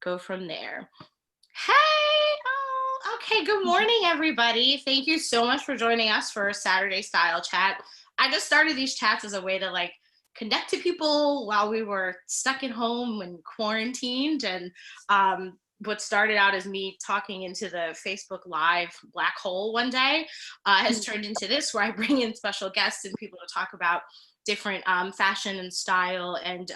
go from there. Hey, oh, okay. Good morning, everybody. Thank you so much for joining us for a Saturday style chat. I just started these chats as a way to like connect to people while we were stuck at home and quarantined. And what started out as me talking into the Facebook Live black hole one day has turned into this, where I bring in special guests and people to talk about different fashion and style and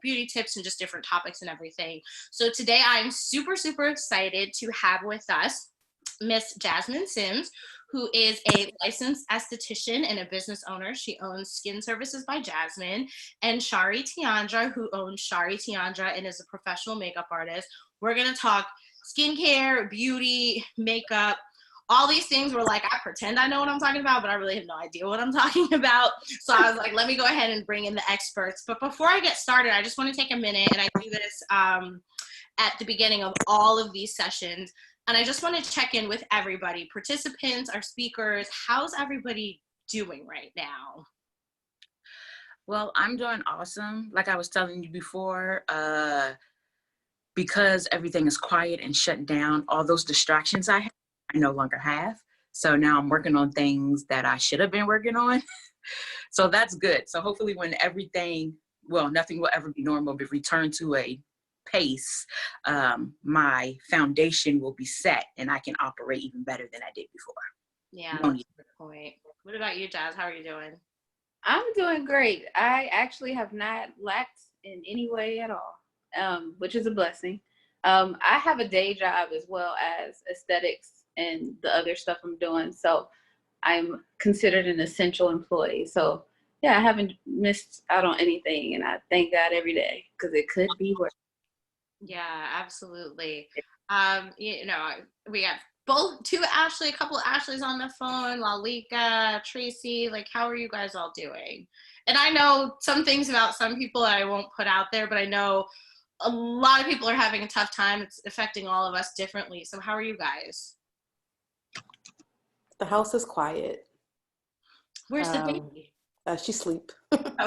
beauty tips and just different topics and everything. So today I'm super excited to have with us Miss Jasmine Sims, who is a licensed esthetician and a business owner. She owns Skin Services by Jasmine, and Shari Tiandra, who owns Shari Tiandra and is a professional makeup artist. We're gonna talk skincare, beauty, makeup, all these things were like, I pretend I know what I'm talking about, but I really have no idea what I'm talking about. So I was like, let me go ahead and bring in the experts. But before I get started, I just want to take a minute, and I do this at the beginning of all of these sessions. And I just want to check in with everybody, participants, our speakers. How's everybody doing right now? Well, I'm doing awesome. Like I was telling you before, because everything is quiet and shut down, all those distractions I no longer have. So now I'm working on things that I should have been working on. So that's good. So hopefully when nothing will ever be normal, but return to a pace, my foundation will be set and I can operate even better than I did before. Yeah, that's a good point. What about you, Jazz? How are you doing? I'm doing great. I actually have not lacked in any way at all, which is a blessing. I have a day job as well as aesthetics and the other stuff I'm doing. So I'm considered an essential employee. So yeah, I haven't missed out on anything, and I thank God every day because it could be worse. Yeah, absolutely. We got a couple of Ashleys on the phone, Lalika, Tracy. Like, how are you guys all doing? And I know some things about some people that I won't put out there, but I know a lot of people are having a tough time. It's affecting all of us differently. So how are you guys? The house is quiet. Where's the baby? She sleep.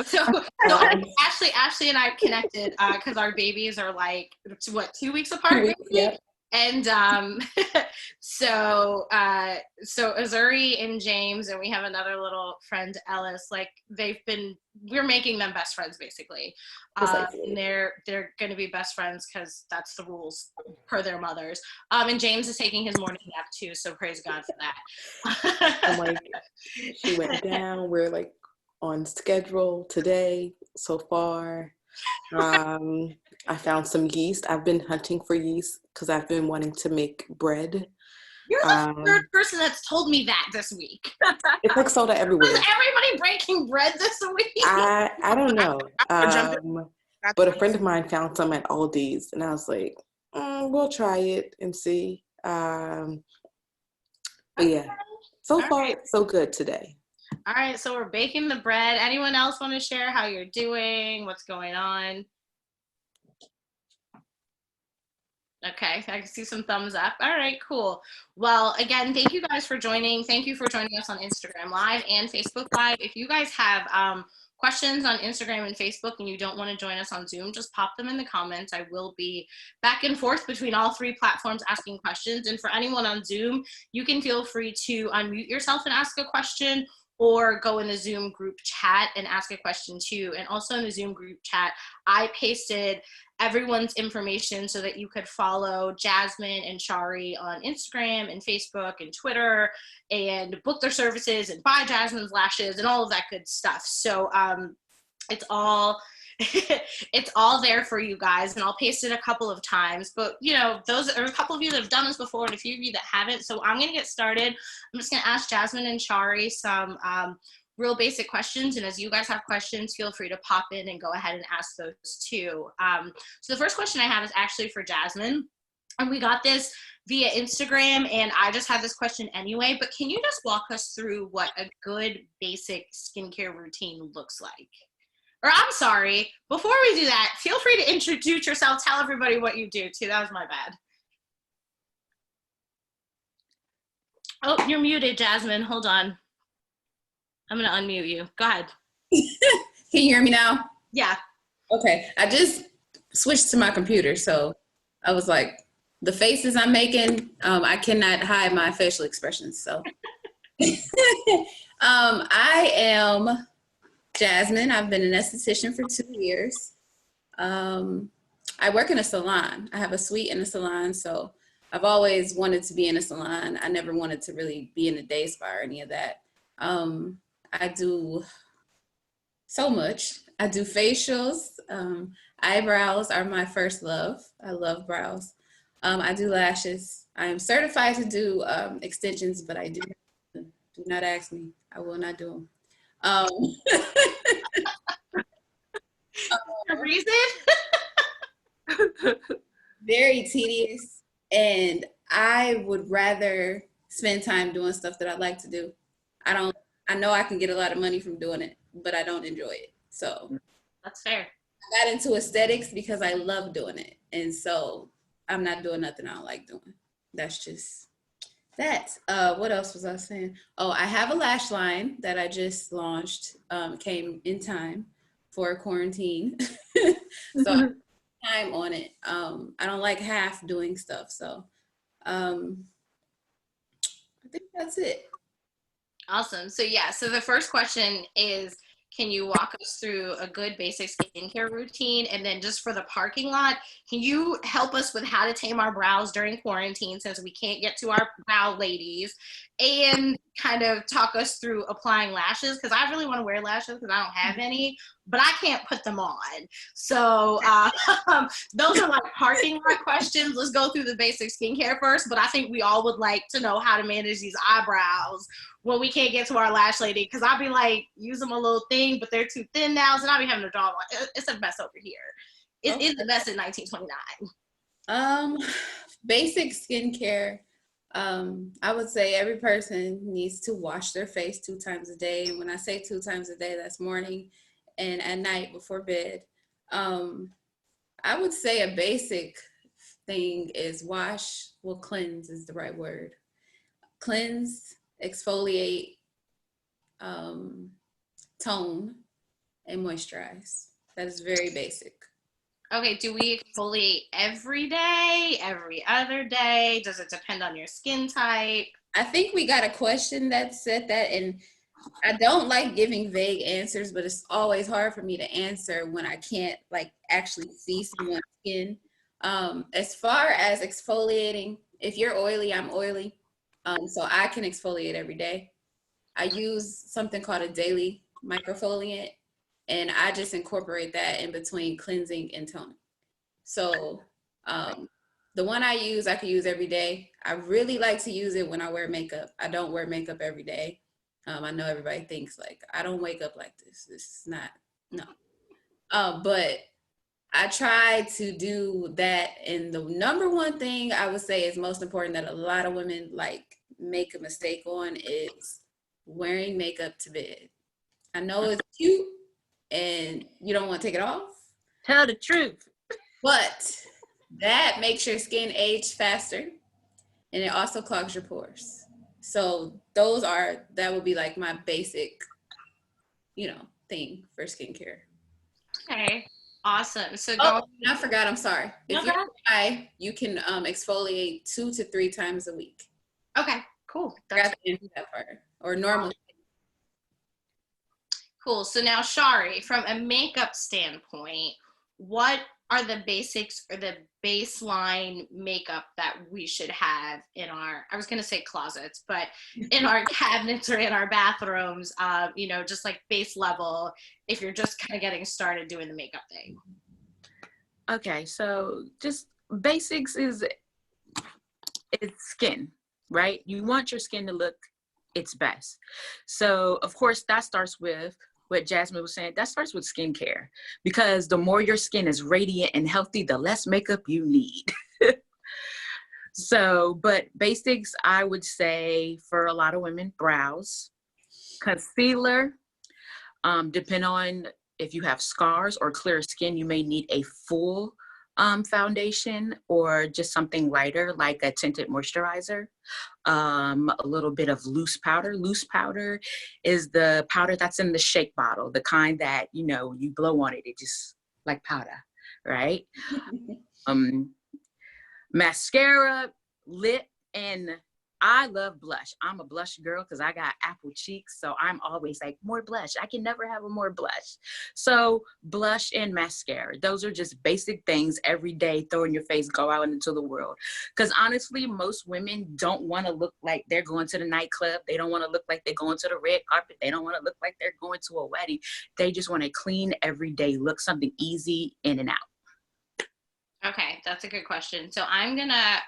So Ashley and I connected because our babies are like, 2 weeks apart? 2 weeks, yeah. And so Azuri and James, and we have another little friend, Ellis, like we're making them best friends basically. And they're going to be best friends because that's the rules per their mothers. And James is taking his morning nap too, so praise God for that. I'm like, she went down. We're like on schedule today so far. I found some yeast. I've been hunting for yeast because I've been wanting to make bread. You're the third person that's told me that this week. It's like soda everywhere. Was everybody breaking bread this week? I don't know. But a friend of mine found some at Aldi's, and I was like, we'll try it and see. But yeah, so far so good today. All right, so we're baking the bread. Anyone else want to share how you're doing? What's going on? Okay, I can see some thumbs up. All right, cool. Well, again, thank you guys for joining. Thank you for joining us on Instagram Live and Facebook Live. If you guys have questions on Instagram and Facebook and you don't want to join us on Zoom, just pop them in the comments. I will be back and forth between all three platforms asking questions. And for anyone on Zoom, you can feel free to unmute yourself and ask a question, or go in the Zoom group chat and ask a question too. And also in the Zoom group chat, I pasted everyone's information so that you could follow Jasmine and Shari on Instagram and Facebook and Twitter and book their services and buy Jasmine's lashes and all of that good stuff. So it's all it's all there for you guys, and I'll paste it a couple of times. But those are a couple of you that have done this before and a few of you that haven't. So I'm gonna get started. I'm just gonna ask Jasmine and Shari some real basic questions, and as you guys have questions, feel free to pop in and go ahead and ask those too. So the first question I have is actually for Jasmine, and we got this via Instagram, and I just had this question anyway, but can you just walk us through what a good basic skincare routine looks like? Or I'm sorry, before we do that, feel free to introduce yourself, tell everybody what you do too. That was my bad. Oh, you're muted, Jasmine. Hold on. I'm gonna unmute you. Go ahead. Can you hear me now? Yeah. Okay, I just switched to my computer, so I was like, the faces I'm making, I cannot hide my facial expressions. So I am Jasmine. I've been an esthetician for 2 years. I work in a salon. I have a suite in a salon, so I've always wanted to be in a salon. I never wanted to really be in a day spa or any of that. I do so much. I do facials. Eyebrows are my first love. I love brows. I do lashes. I am certified to do extensions, but I do not ask me. I will not do them. The reason? Very tedious, and I would rather spend time doing stuff that I like to do. I know I can get a lot of money from doing it, but I don't enjoy it. So That's fair. I got into aesthetics because I love doing it. And so I'm not doing nothing I don't like doing. That's just that. What else was I saying? Oh, I have a lash line that I just launched, came in time for quarantine. So I have time on it. I don't like half doing stuff. So I think that's it. Awesome. So yeah, so the first question is, can you walk us through a good basic skincare routine? And then just for the parking lot, can you help us with how to tame our brows during quarantine since we can't get to our brow ladies? And kind of talk us through applying lashes, because I really want to wear lashes because I don't have any, but I can't put them on. So those are like parking lot questions. Let's go through the basic skincare first, but I think we all would like to know how to manage these eyebrows when we can't get to our lash lady, because I'll be like, use them a little thing, but they're too thin now, so I'll be having to draw them. It's a mess over here. It is a mess in 1929. Basic skincare. I would say every person needs to wash their face 2 times a day. And when I say 2 times a day, that's morning and at night before bed. I would say a basic thing is cleanse is the right word. Cleanse, exfoliate, tone, and moisturize. That is very basic. Okay, do we exfoliate every day, every other day? Does it depend on your skin type? I think we got a question that said that, and I don't like giving vague answers, but it's always hard for me to answer when I can't like actually see someone's skin. As far as exfoliating, if you're oily, I'm oily. So I can exfoliate every day. I use something called a daily microfoliant, and I just incorporate that in between cleansing and toning. So the one I can use every day. I really like to use it when I wear makeup. I don't wear makeup every day. I know everybody thinks like, I don't wake up like this. This is not, no. But I try to do that. And the number one thing I would say is most important that a lot of women like make a mistake on is wearing makeup to bed. I know it's cute and you don't want to take it off. Tell the truth. But that makes your skin age faster, and it also clogs your pores. So that would be like my basic, thing for skincare. Okay, awesome. So I forgot, I'm sorry. If you're dry, you can exfoliate 2 to 3 times a week. Okay, cool. That's that part. Or normally. Cool. So now, Shari, from a makeup standpoint, what are the basics or the baseline makeup that we should have in our, I was going to say closets, but in our cabinets or in our bathrooms, just like base level, if you're just kind of getting started doing the makeup thing? Okay, so just basics it's skin, right? You want your skin to look its best. So of course that starts with what Jasmine was saying, that starts with skincare, because the more your skin is radiant and healthy, the less makeup you need. So, but basics, I would say for a lot of women, brows, concealer, depending on if you have scars or clear skin, you may need a full foundation or just something lighter like a tinted moisturizer. A little bit of loose powder. Loose powder is the powder that's in the shake bottle, the kind that, you blow on it, it just like powder, right? mascara, lip, and I love blush. I'm a blush girl because I got apple cheeks. So I'm always like, more blush. I can never have a more blush. So blush and mascara. Those are just basic things every day, throw in your face, go out into the world. Because honestly, most women don't want to look like they're going to the nightclub. They don't want to look like they're going to the red carpet. They don't want to look like they're going to a wedding. They just want a clean, everyday look, something easy in and out. Okay, that's a good question. So I'm going to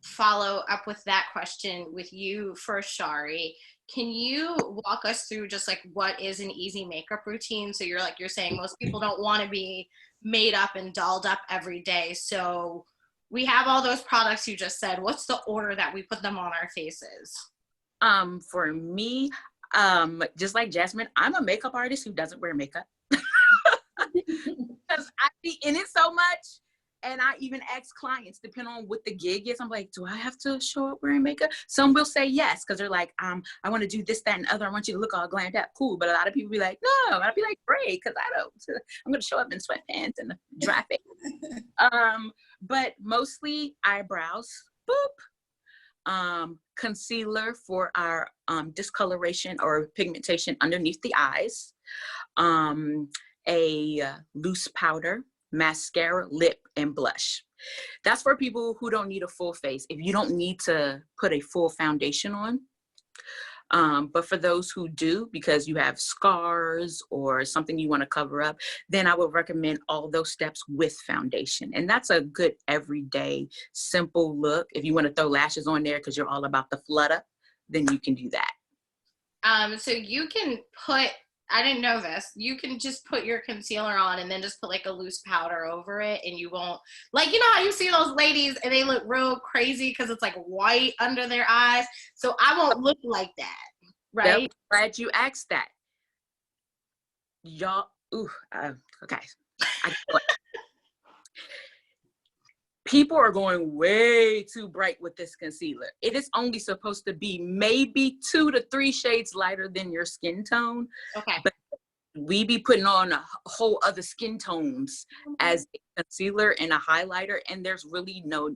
follow up with that question with you first, Shari. Can you walk us through just like what is an easy makeup routine? So you're saying most people don't want to be made up and dolled up every day. So we have all those products you just said. What's the order that we put them on our faces? For me, just like Jasmine, I'm a makeup artist who doesn't wear makeup. Because I be in it so much. And I even ask clients, depending on what the gig is, I'm like, do I have to show up wearing makeup? Some will say yes, because they're like, I want to do this, that, and other. I want you to look all glammed up. Cool. But a lot of people be like, no. I'd be like, great, because I'm going to show up in sweatpants and dry face. But mostly eyebrows, boop. Concealer for our discoloration or pigmentation underneath the eyes. A loose powder, mascara, lip, and blush. That's for people who don't need a full face. If you don't need to put a full foundation on, but for those who do, because you have scars or something you want to cover up, then I would recommend all those steps with foundation. And that's a good everyday, simple look. If you want to throw lashes on there because you're all about the flutter, then you can do that. So you can put, I didn't know this, you can just put your concealer on and then just put like a loose powder over it, and you won't, like, you know how you see those ladies and they look real crazy because it's like white under their eyes? So I won't look like that, right? Yep. Glad you asked that. Y'all, okay. People are going way too bright with this concealer. It is only supposed to be maybe 2 to 3 shades lighter than your skin tone. Okay. But we be putting on a whole other skin tones as a concealer and a highlighter, and there's really no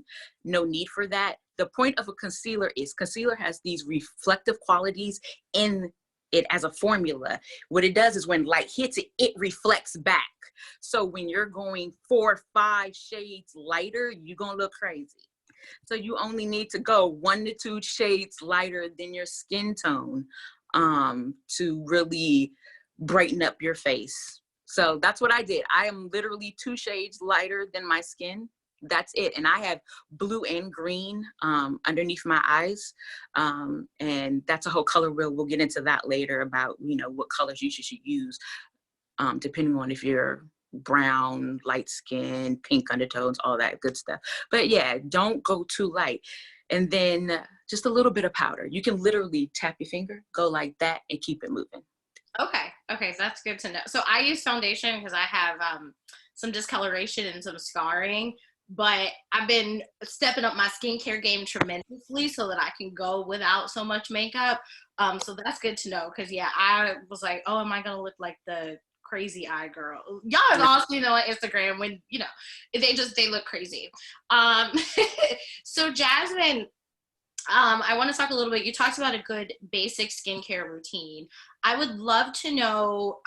need for that. The point of a concealer is concealer has these reflective qualities in it as a formula. What it does is when light hits it, it reflects back. So when you're going 4 or 5 shades lighter, you're gonna look crazy. So you only need to go 1 to 2 shades lighter than your skin tone to really brighten up your face. So that's what I did. I am literally 2 shades lighter than my skin. That's it. And I have blue and green underneath my eyes. And that's a whole color wheel. We'll get into that later about, what colors you should use, depending on if you're brown, light skin, pink undertones, all that good stuff. But yeah, don't go too light. And then just a little bit of powder. You can literally tap your finger, go like that, and keep it moving. Okay, so that's good to know. So I use foundation because I have some discoloration and some scarring, but I've been stepping up my skincare game tremendously so that I can go without so much makeup. So that's good to know, because yeah, I was like, oh, am I gonna look like the crazy eye girl? Y'all have all seen on Instagram when they look crazy. So Jasmine, I want to talk a little bit. You talked about a good basic skincare routine. I would love to know,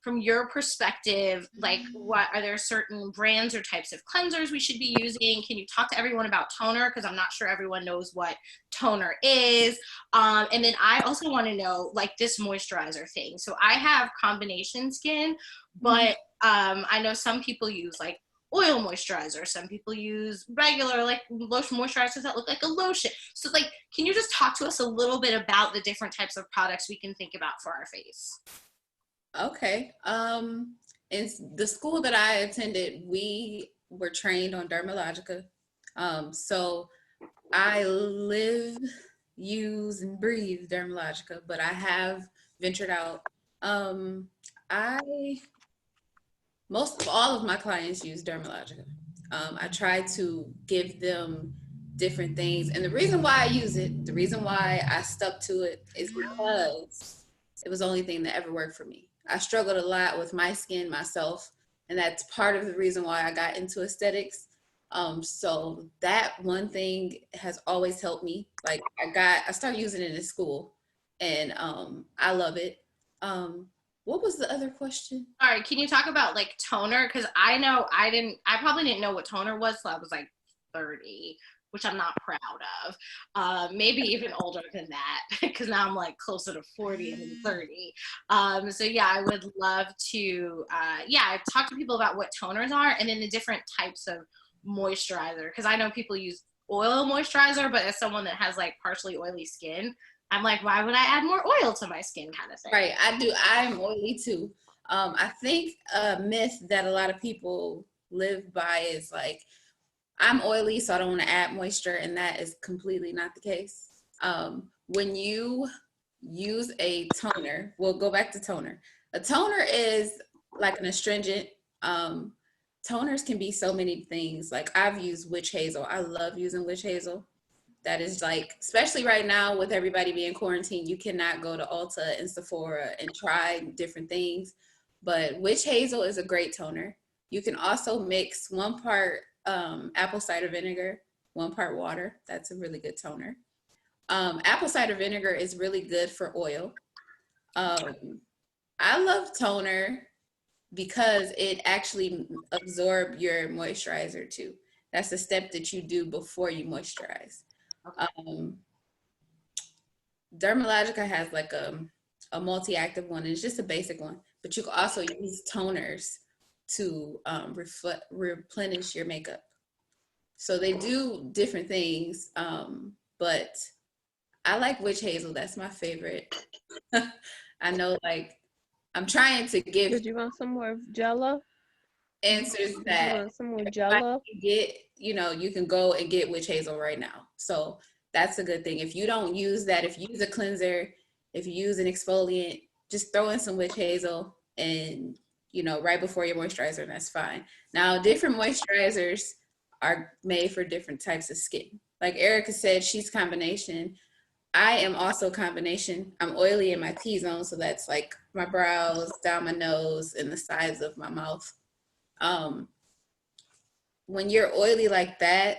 from your perspective, like, what are there certain brands or types of cleansers we should be using? Can you talk to everyone about toner? Because I'm not sure everyone knows what toner is. And then I also want to know, like, this moisturizer thing. So I have combination skin, but I know some people use like oil moisturizer. Some people use regular like lotion moisturizers that look like a lotion. So like, can you just talk to us a little bit about the different types of products we can think about for our face? Okay. In the school that I attended, we were trained on Dermalogica. So I live, use, and breathe Dermalogica, but I have ventured out. Most of all of my clients use Dermalogica. I try to give them different things. And the reason why I use it, the reason why I stuck to it, is because it was the only thing that ever worked for me. I struggled a lot with my skin myself, and that's part of the reason why I got into aesthetics. So that one thing has always helped me. Like I started using it in school, and I love it. What was the other question? All right, can you talk about like toner? Because I know I probably didn't know what toner was till I was like 30, which I'm not proud of. Maybe even older than that, because now I'm like closer to 40 than 30. So yeah, I would love to, talk to people about what toners are and then the different types of moisturizer. Because I know people use oil moisturizer, but as someone that has like partially oily skin, I'm like, why would I add more oil to my skin kind of thing? Right, I do. I'm oily too. I think a myth that a lot of people live by is like, I'm oily, so I don't want to add moisture, and that is completely not the case. When you use a toner, we'll go back to toner. A toner is like an astringent. Toners can be so many things. Like I've used witch hazel. I love using witch hazel. That is like, especially right now with everybody being quarantined, you cannot go to Ulta and Sephora and try different things. But witch hazel is a great toner. You can also mix 1 part apple cider vinegar, 1 part water. That's a really good toner. Apple cider vinegar is really good for oil. I love toner because it actually absorbs your moisturizer too. That's a step that you do before you moisturize. Dermalogica has like a multi-active one. It's just a basic one, but you can also use toners to replenish your makeup. So they do different things, but I like witch hazel. That's my favorite. I know, like, I'm trying to give. Did you want some more Jello? Answers that you want some more Jello? get, you can go and get witch hazel right now. So that's a good thing. If you don't use that, if you use a cleanser, if you use an exfoliant, just throw in some witch hazel and, right before your moisturizer, and that's fine. Now, different moisturizers are made for different types of skin. Like Erica said, she's combination. I am also combination. I'm oily in my T-zone, so that's like my brows, down my nose, and the sides of my mouth. When you're oily like that,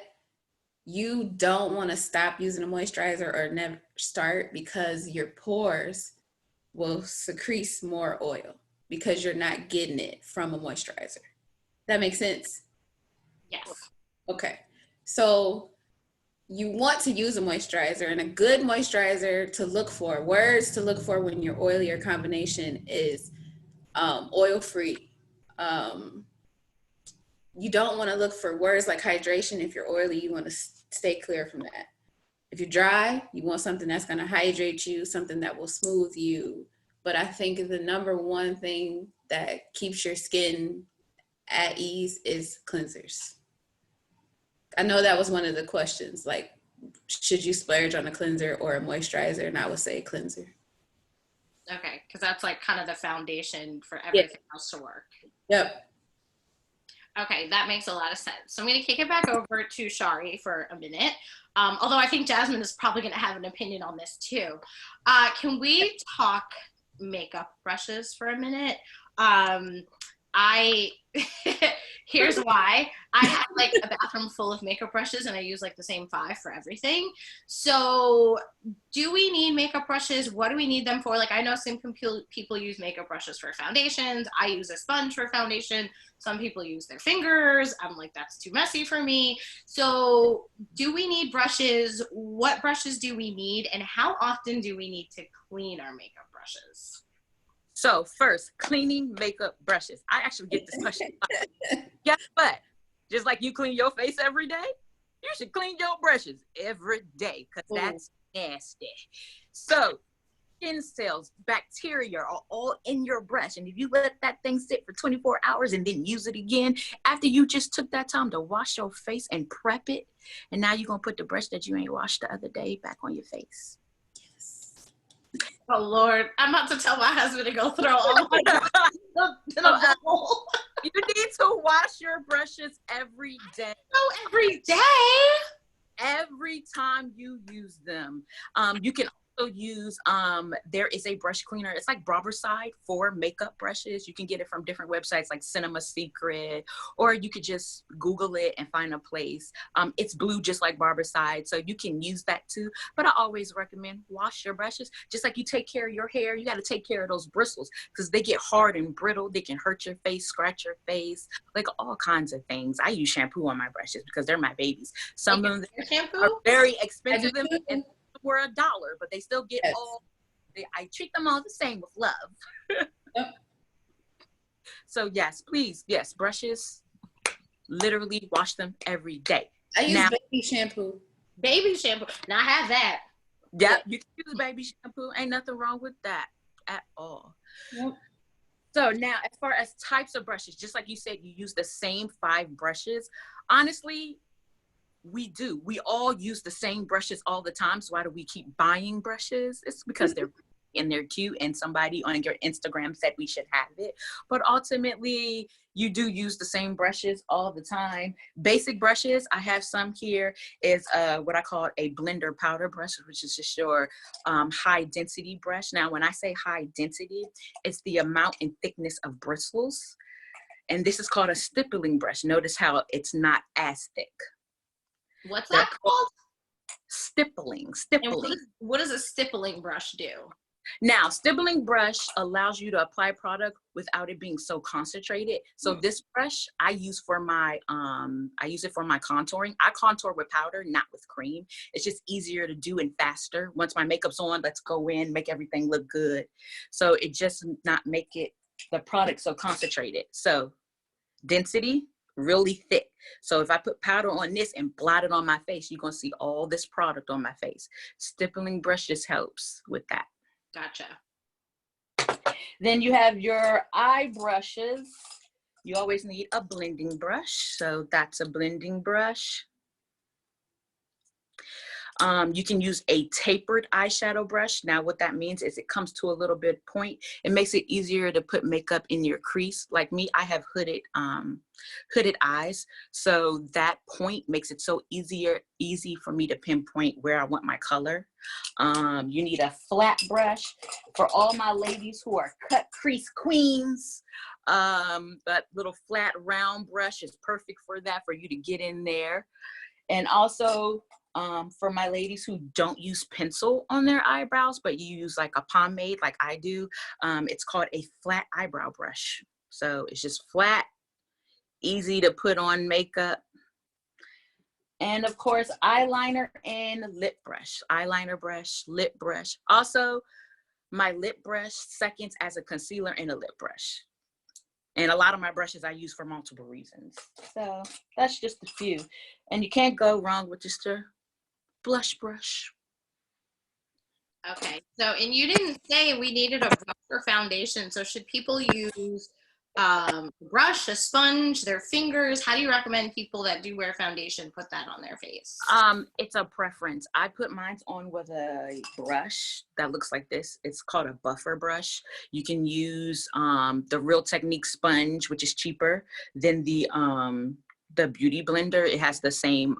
you don't want to stop using a moisturizer or never start, because your pores will secrete more oil because you're not getting it from a moisturizer. That makes sense? Yes. Okay. So you want to use a moisturizer, and a good moisturizer to look for, words to look for when you're oily or combination is oil-free. You don't want to look for words like hydration. If you're oily, you want to stay clear from that. If you're dry, you want something that's going to hydrate you, something that will smooth you. But I think the number one thing that keeps your skin at ease is cleansers. I know that was one of the questions, like, should you splurge on a cleanser or a moisturizer? And I would say cleanser. Okay, because that's like kind of the foundation for everything else to work. Yep. Okay, that makes a lot of sense. So I'm going to kick it back over to Shari for a minute. Although I think Jasmine is probably going to have an opinion on this too. Can we talk makeup brushes for a minute? Here's why. I have like a bathroom full of makeup brushes and I use like the same 5 for everything. So do we need makeup brushes? What do we need them for? Like, I know some people use makeup brushes for foundations. I use a sponge for foundation. Some people use their fingers. I'm like, that's too messy for me. So do we need brushes? What brushes do we need? And how often do we need to clean our makeup brushes? So first, cleaning makeup brushes. I actually get this question. Guess what? Just like you clean your face every day, you should clean your brushes every day, because that's nasty. So skin cells, bacteria are all in your brush. And if you let that thing sit for 24 hours and then use it again, after you just took that time to wash your face and prep it, and now you're going to put the brush that you ain't washed the other day back on your face. Oh Lord, I'm about to tell my husband to go throw all my in a bowl. You need to wash your brushes every day. Oh, every day? Every time you use them. You can also use, there is a brush cleaner. It's like Barberside for makeup brushes. You can get it from different websites like Cinema Secret, or you could just Google it and find a place. It's blue just like Barberside, so you can use that too. But I always recommend wash your brushes. Just like you take care of your hair, you got to take care of those bristles because they get hard and brittle. They can hurt your face, scratch your face, like all kinds of things. I use shampoo on my brushes because they're my babies. Some of them shampoo are very expensive I do. and were $1, but they still get Yes. I treat them all the same with love. Yep. So yes, please, yes, brushes, literally wash them every day. I use Now, baby shampoo. baby shampoo. Now I have that. yeah, you can use baby shampoo. Ain't nothing wrong with that at all. Yep. So now, as far as types of brushes, just like you said, you use the same 5 brushes. Honestly, we do. We all use the same brushes all the time. So why do we keep buying brushes? It's because they're and they're cute and somebody on your Instagram said we should have it. But ultimately, you do use the same brushes all the time. Basic brushes, I have some here, is what I call a blender powder brush, which is just your high density brush. Now, when I say high density, it's the amount and thickness of bristles. And this is called a stippling brush. Notice how it's not as thick. What's that called? Stippling. And what does a stippling brush do? Now, stippling brush allows you to apply product without it being so concentrated. So this brush I use for my I use it for my contouring. I contour with powder, not with cream. It's just easier to do and faster. Once my makeup's on, let's go in, make everything look good. So it just not make it the product so concentrated. So density, really thick. So if I put powder on this and blot it on my face, you're gonna see all this product on my face. Stippling brush just helps with that. Gotcha. Then you have your eye brushes. You always need a blending brush. So that's a blending brush. You can use a tapered eyeshadow brush. Now what that means is it comes to a little bit point. It makes it easier to put makeup in your crease. Like me, I have hooded eyes. So that point makes it so easy for me to pinpoint where I want my color. You need a flat brush for all my ladies who are cut crease queens. That little flat round brush is perfect for that, for you to get in there. And also, for my ladies who don't use pencil on their eyebrows, but you use like a pomade like I do, it's called a flat eyebrow brush. So it's just flat, easy to put on makeup. And of course, eyeliner and lip brush. Eyeliner brush, lip brush. Also, my lip brush seconds as a concealer and a lip brush. And a lot of my brushes I use for multiple reasons. So that's just a few. And you can't go wrong with just a blush brush. Okay. So, and you didn't say we needed a brush or foundation. So should people use a brush, a sponge, their fingers? How do you recommend people that do wear foundation put that on their face? It's a preference. I put mine on with a brush that looks like this. It's called a buffer brush. You can use the Real Technique sponge, which is cheaper than the Beauty Blender. It has the same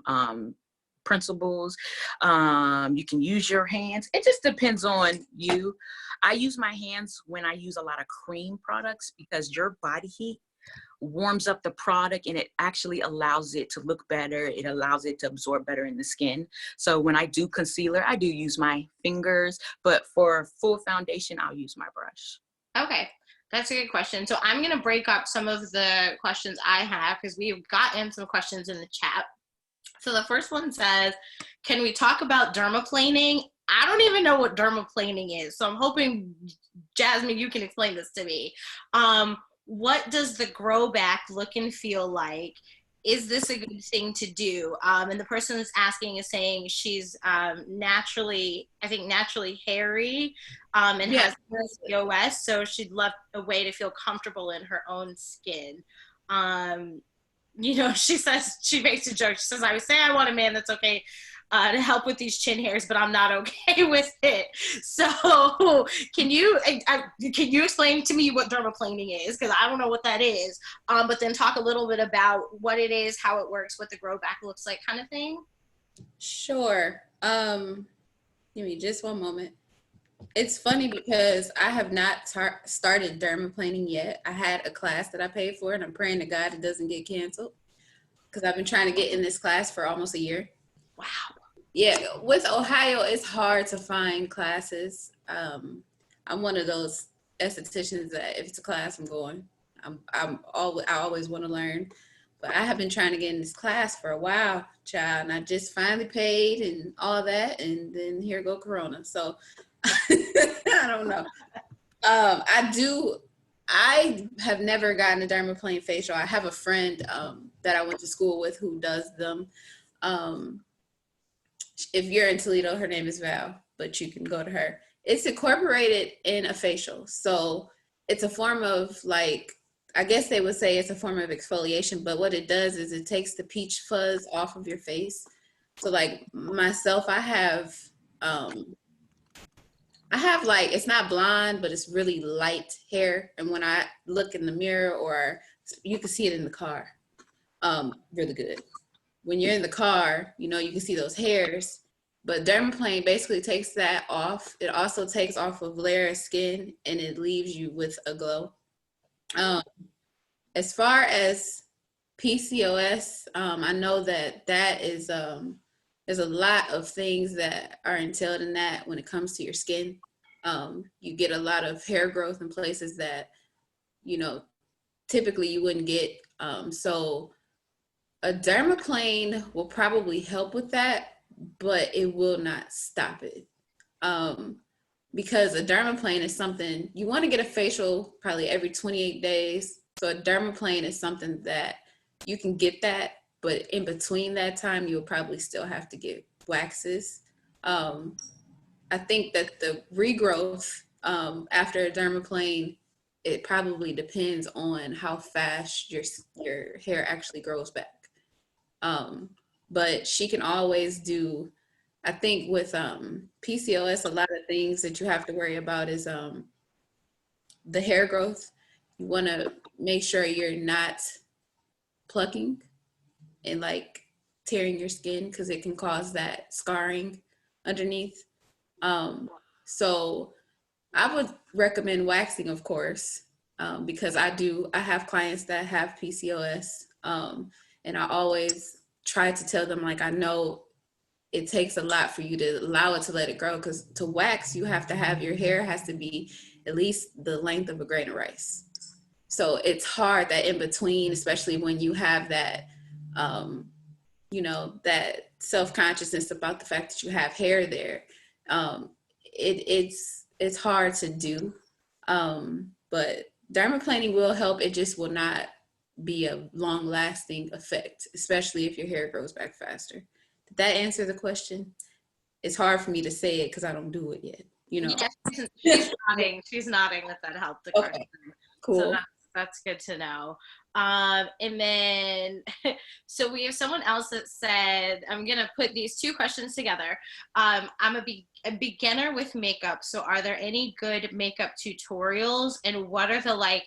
principles. You can use your hands. It just depends on you. I use my hands when I use a lot of cream products because your body heat warms up the product and it actually allows it to look better. It allows it to absorb better in the skin. So when I do concealer, I do use my fingers, but for full foundation, I'll use my brush. Okay. That's a good question. So I'm going to break up some of the questions I have because we've gotten some questions in the chat. So the first one says, can we talk about dermaplaning? I don't even know what dermaplaning is. So I'm hoping, Jasmine, you can explain this to me. What does the grow back look and feel like? Is this a good thing to do? And the person that's asking is saying she's naturally hairy and has PCOS, so she'd love a way to feel comfortable in her own skin. You know, she says, she makes a joke. She says, I would say I want a man that's okay to help with these chin hairs, but I'm not okay with it. So can you explain to me what dermaplaning is? Because I don't know what that is. But then talk a little bit about what it is, how it works, what the grow back looks like kind of thing. Sure. Give me just one moment. It's funny because I have not started dermaplaning yet. I had a class that I paid for, and I'm praying to God it doesn't get canceled because I've been trying to get in this class for almost a year. Wow. Yeah, with Ohio, it's hard to find classes. I'm one of those estheticians that if it's a class, I'm going. I always want to learn, but I have been trying to get in this class for a while, child, and I just finally paid and all that, and then here go Corona. So I don't know. I have never gotten a dermaplane facial. I have a friend that I went to school with who does them. If you're in Toledo, her name is Val, but you can go to her. It's incorporated in a facial. So it's a form of like, I guess they would say it's a form of exfoliation, but what it does is it takes the peach fuzz off of your face. So like myself, I have like, it's not blonde, but it's really light hair. And when I look in the mirror, or you can see it in the car, really good. When you're in the car, you know, you can see those hairs, but dermaplane basically takes that off. It also takes off a layer of skin and it leaves you with a glow. As far as PCOS, I know that is, there's a lot of things that are entailed in that when it comes to your skin. You get a lot of hair growth in places that, you know, typically you wouldn't get. So a dermaplane will probably help with that, but it will not stop it. Because a dermaplane is something, you want to get a facial probably every 28 days. So a dermaplane is something that you can get that, but in between that time, you'll probably still have to get waxes. I think that the regrowth after a dermaplane, it probably depends on how fast your hair actually grows back. But she can always do, I think with PCOS, a lot of things that you have to worry about is the hair growth. You want to make sure you're not plucking and like tearing your skin because it can cause that scarring underneath. So I would recommend waxing, of course, because I have clients that have PCOS, and I always try to tell them, like, I know it takes a lot for you to allow it to let it grow, because to wax, you have to have, your hair has to be at least the length of a grain of rice. So it's hard that in between, especially when you have that, you know, that self-consciousness about the fact that you have hair there. It's hard to do, but dermaplaning will help. It just will not be a long-lasting effect, especially if your hair grows back faster. Did that answer the question? It's hard for me to say it because I don't do it yet, you know. Yeah, she's nodding. She's nodding that helped the question. Okay, cool. So that's good to know. And then, so we have someone else that said, I'm going to put these two questions together. I'm a beginner with makeup. So are there any good makeup tutorials, and what are the like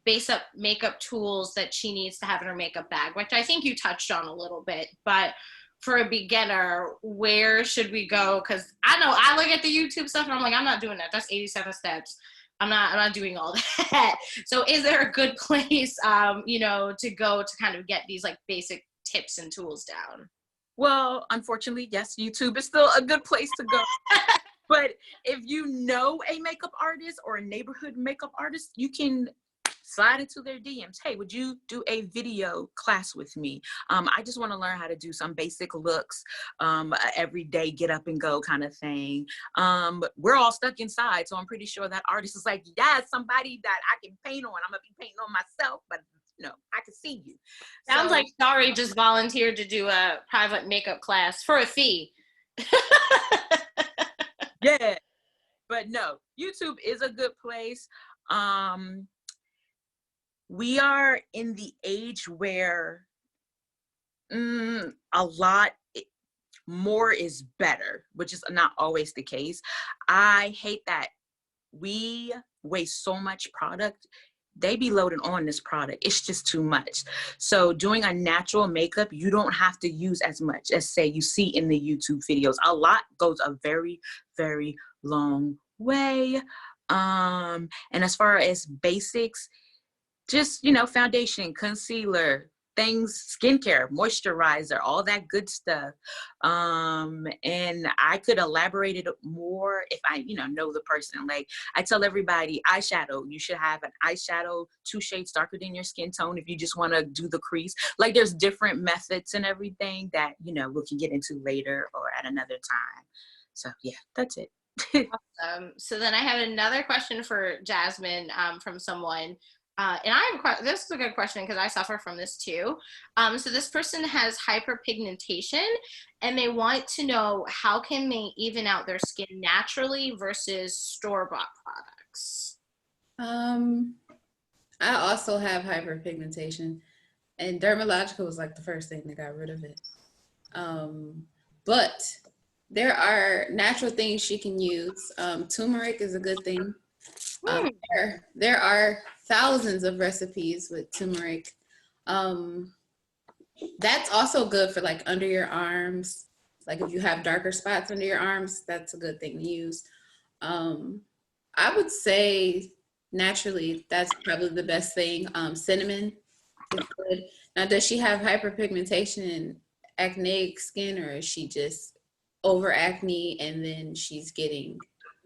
base up makeup tools that she needs to have in her makeup bag, which I think you touched on a little bit, but for a beginner, where should we go? Because I know I look at the YouTube stuff and I'm like, I'm not doing that. That's 87 steps. I'm not doing all that. So is there a good place, you know, to go to kind of get these like basic tips and tools down? Well, unfortunately, yes, YouTube is still a good place to go. But if you know a makeup artist or a neighborhood makeup artist, you can slide into their DMs. Hey, would you do a video class with me? I just want to learn how to do some basic looks, everyday get up and go kind of thing. We're all stuck inside, so I'm pretty sure that artist is like, yeah, somebody that I can paint on. I'm gonna be painting on myself, but you know, I can see you. Sounds like Shari just volunteered to do a private makeup class for a fee. Yeah, but no, YouTube is a good place. We are in the age where a lot more is better, which is not always the case. I hate that we waste so much product. They be loading on this product. It's just too much. So doing a natural makeup, you don't have to use as much as say you see in the YouTube videos. A lot goes a very, very long way. And as far as basics, just, foundation, concealer, things, skincare, moisturizer, all that good stuff. And I could elaborate it more if I, know the person. Like I tell everybody, eyeshadow, you should have an eyeshadow 2 shades darker than your skin tone if you just want to do the crease. Like there's different methods and everything that, we can get into later or at another time. So yeah, that's it. So then I have another question for Jasmine from someone. And I have this is a good question because I suffer from this too. So this person has hyperpigmentation and they want to know how can they even out their skin naturally versus store-bought products. I also have hyperpigmentation, and dermatological was like the first thing that got rid of it. But there are natural things she can use. Turmeric is a good thing. There are thousands of recipes with turmeric. That's also good for like under your arms. Like if you have darker spots under your arms, that's a good thing to use. I would say naturally, that's probably the best thing. Cinnamon is good. Now, does she have hyperpigmentation and acneic skin, or is she just over acne and then she's getting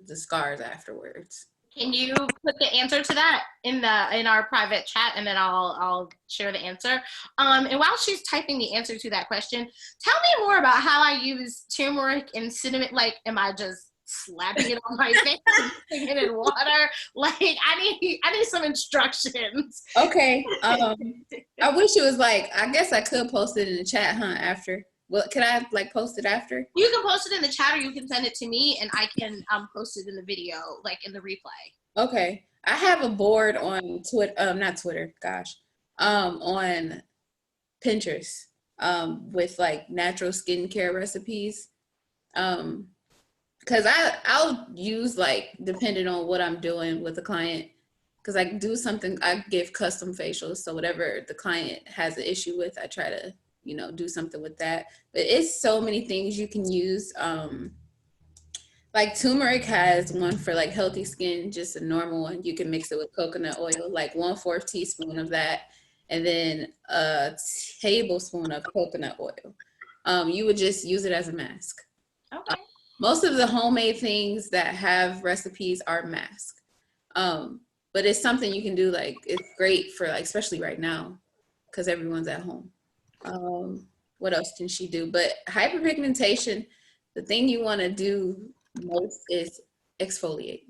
the scars afterwards? Can you put the answer to that in our private chat, and then I'll share the answer. And while she's typing the answer to that question, tell me more about how I use turmeric and cinnamon. Like, am I just slapping it on my face and putting it in water? Like, I need some instructions. Okay. I wish it was like, I guess I could post it in the chat, after. Well, can I like post it after? You can post it in the chat, or you can send it to me, and I can post it in the video, like in the replay. Okay. I have a board on not Twitter, gosh, on Pinterest, with like natural skincare recipes. Because I'll use like, depending on what I'm doing with the client, because I do something, I give custom facials. So whatever the client has an issue with, I try to do something with that. But it's so many things you can use. Like turmeric has one for like healthy skin, just a normal one. You can mix it with coconut oil, like 1/4 teaspoon of that, and then a tablespoon of coconut oil. You would just use it as a mask. Okay. Most of the homemade things that have recipes are mask. But it's something you can do. Like it's great for like, especially right now, because everyone's at home. What else can she do? But hyperpigmentation, the thing you want to do most is exfoliate.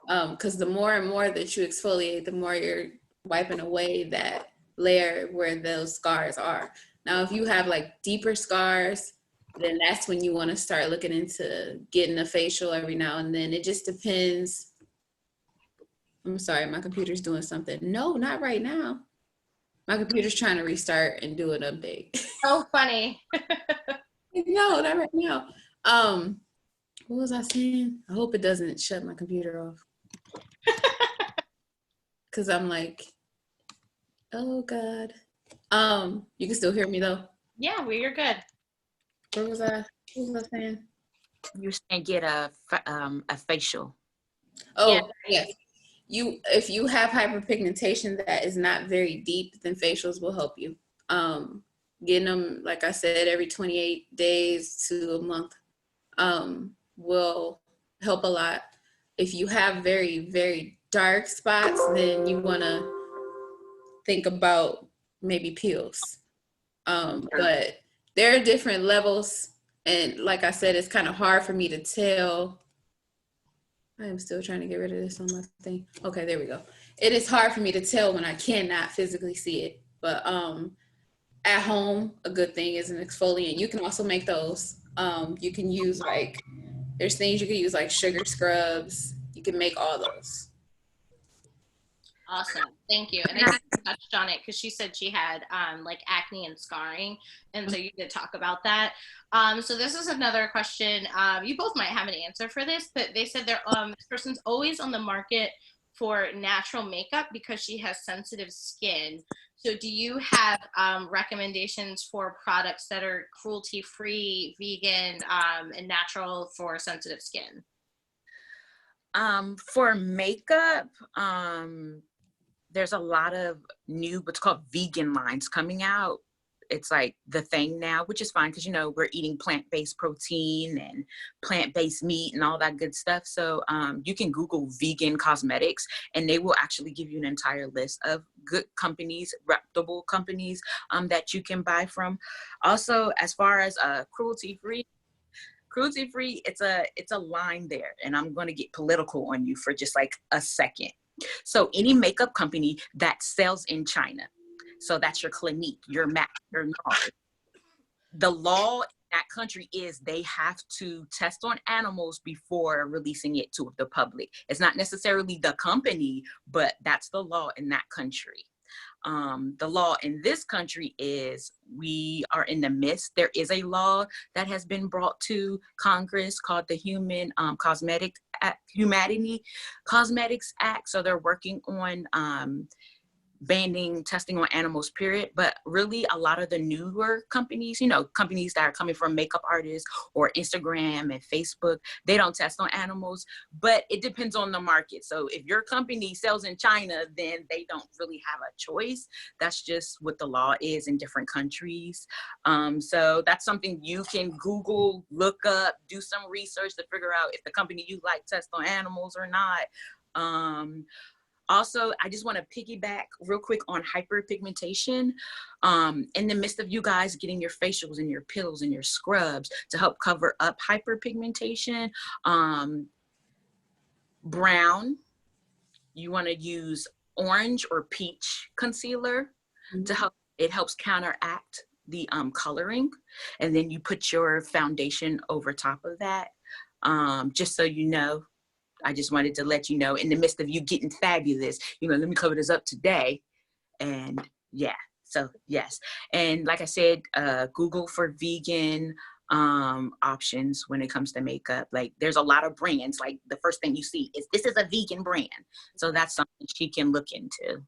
Because the more and more that you exfoliate, the more you're wiping away that layer where those scars are. Now, if you have like deeper scars, then that's when you want to start looking into getting a facial every now and then. It just depends. I'm sorry, my computer's doing something. No, not right now. My computer's trying to restart and do an update. Oh, funny. No, not right now. What was I saying? I hope it doesn't shut my computer off. Cause I'm like, oh God. You can still hear me though? Yeah, you're good. What was I saying? You're saying get a facial. Oh, yes. If you have hyperpigmentation that is not very deep, then facials will help you. Getting them, like I said, every 28 days to a month will help a lot. If you have very, very dark spots, then you want to think about maybe peels. But there are different levels. And like I said, it's kind of hard for me to tell. I am still trying to get rid of this on my thing. Okay, there we go. It is hard for me to tell when I cannot physically see it. But at home, a good thing is an exfoliant. You can also make those. You can use like, there's things you can use like sugar scrubs. You can make all those. Awesome. Thank you. And I think you touched on it because she said she had like acne and scarring. And so you did talk about that. So this is another question. You both might have an answer for this, but they said this person's always on the market for natural makeup because she has sensitive skin. So do you have recommendations for products that are cruelty-free, vegan, and natural for sensitive skin? For makeup, there's a lot of new what's called vegan lines coming out. It's like the thing now, which is fine because, you know, we're eating plant-based protein and plant-based meat and all that good stuff. So you can Google vegan cosmetics and they will actually give you an entire list of good companies, reputable companies that you can buy from. Also, as far as cruelty-free, it's a line there, and I'm going to get political on you for just like a second. So any makeup company that sells in China, so that's your Clinique, your MAC, your NARS, the law in that country is they have to test on animals before releasing it to the public. It's not necessarily the company, but that's the law in that country. The law in this country is we are in the midst. There is a law that has been brought to Congress called the Humanity Cosmetics Act. So they're working on banning testing on animals, period. But really a lot of the newer companies, you know, companies that are coming from makeup artists or Instagram and Facebook, they don't test on animals, but it depends on the market. So if your company sells in China, then they don't really have a choice. That's just what the law is in different countries. So that's something you can Google, look up, do some research to figure out if the company you like tests on animals or not. Also, I just want to piggyback real quick on hyperpigmentation. In the midst of you guys getting your facials and your pills and your scrubs to help cover up hyperpigmentation, brown, you want to use orange or peach concealer to help. It helps counteract the coloring. And then you put your foundation over top of that. Just so you know, I just wanted to let you know in the midst of you getting fabulous, you know, let me cover this up today. And yeah, so yes. And like I said, Google for vegan options when it comes to makeup. Like there's a lot of brands, like the first thing you see is this is a vegan brand. So that's something she can look into.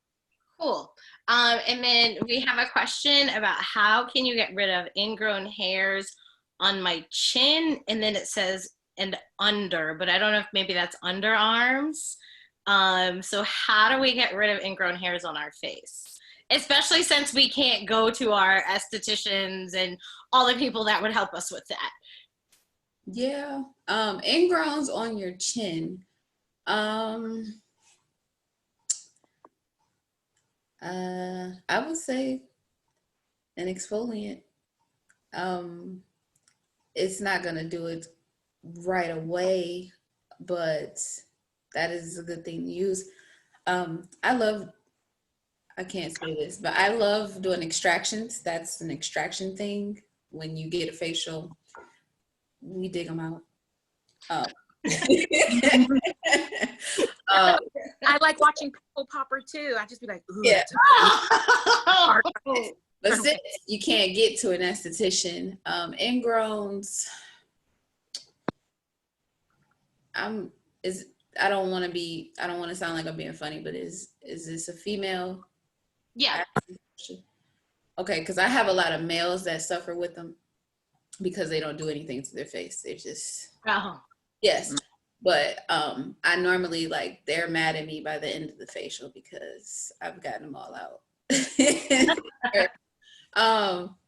Cool. And then we have a question about how can you get rid of ingrown hairs on my chin? And then it says, and under, but I don't know if maybe that's underarms. So how do we get rid of ingrown hairs on our face? Especially since we can't go to our estheticians and all the people that would help us with that. Yeah. Ingrowns on your chin. I would say an exfoliant. It's not gonna do it right away, but that is a good thing to use. I can't say this, but I love doing extractions. That's an extraction thing. When you get a facial, we dig them out. I like watching Pickle Popper too. I just be like, ooh, yeah. But But since you can't get to an esthetician, ingrowns, I don't want to sound like I'm being funny, but is this a female? Yeah. Okay, because I have a lot of males that suffer with them because they don't do anything to their face. They're just yes. But I normally like they're mad at me by the end of the facial because I've gotten them all out.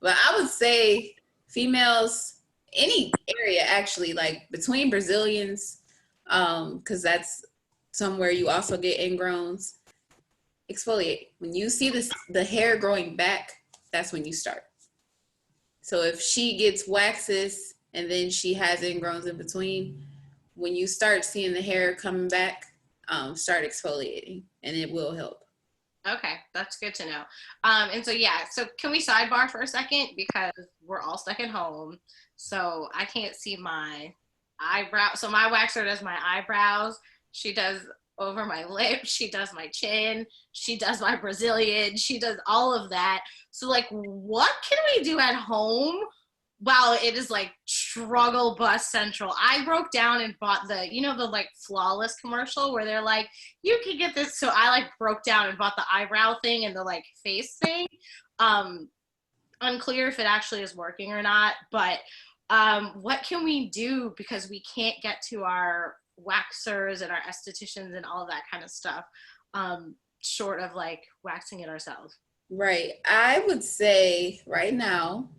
But I would say females, any area actually, like between Brazilians, because that's somewhere you also get ingrowns. Exfoliate. When you see the hair growing back, that's when you start. So if she gets waxes and then she has ingrowns in between, when you start seeing the hair coming back, start exfoliating and it will help. Okay, that's good to know. And so, yeah, so can we sidebar for a second? Because we're all stuck at home. So I can't see my eyebrow. So my waxer does my eyebrows. She does over my lips. She does my chin. She does my Brazilian. She does all of that. So like, what can we do at home while it is like struggle bus central? I broke down and bought the like Flawless commercial where they're like, you can get this. So I like broke down and bought the eyebrow thing and the like face thing. Unclear if it actually is working or not, but what can we do because we can't get to our waxers and our estheticians and all that kind of stuff, short of like waxing it ourselves? Right. I would say right now,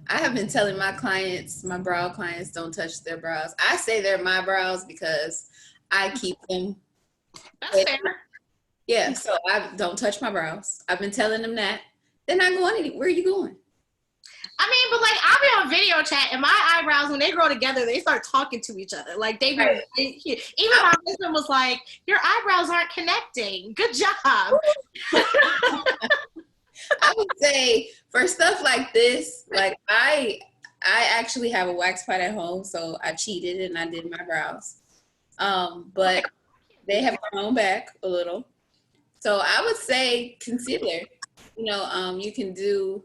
I have been telling my clients, my brow clients, don't touch their brows. I say they're my brows because I keep them. That's fair. Yeah, so I don't touch my brows. I've been telling them that. They're not going anywhere. Where are you going? I mean, but like I'll be on video chat and my eyebrows, when they grow together, they start talking to each other. Like even my husband was like, "Your eyebrows aren't connecting. Good job." I would say for stuff like this, like I actually have a wax pot at home, so I cheated and I did my brows. But they have grown back a little. So I would say concealer. You can do,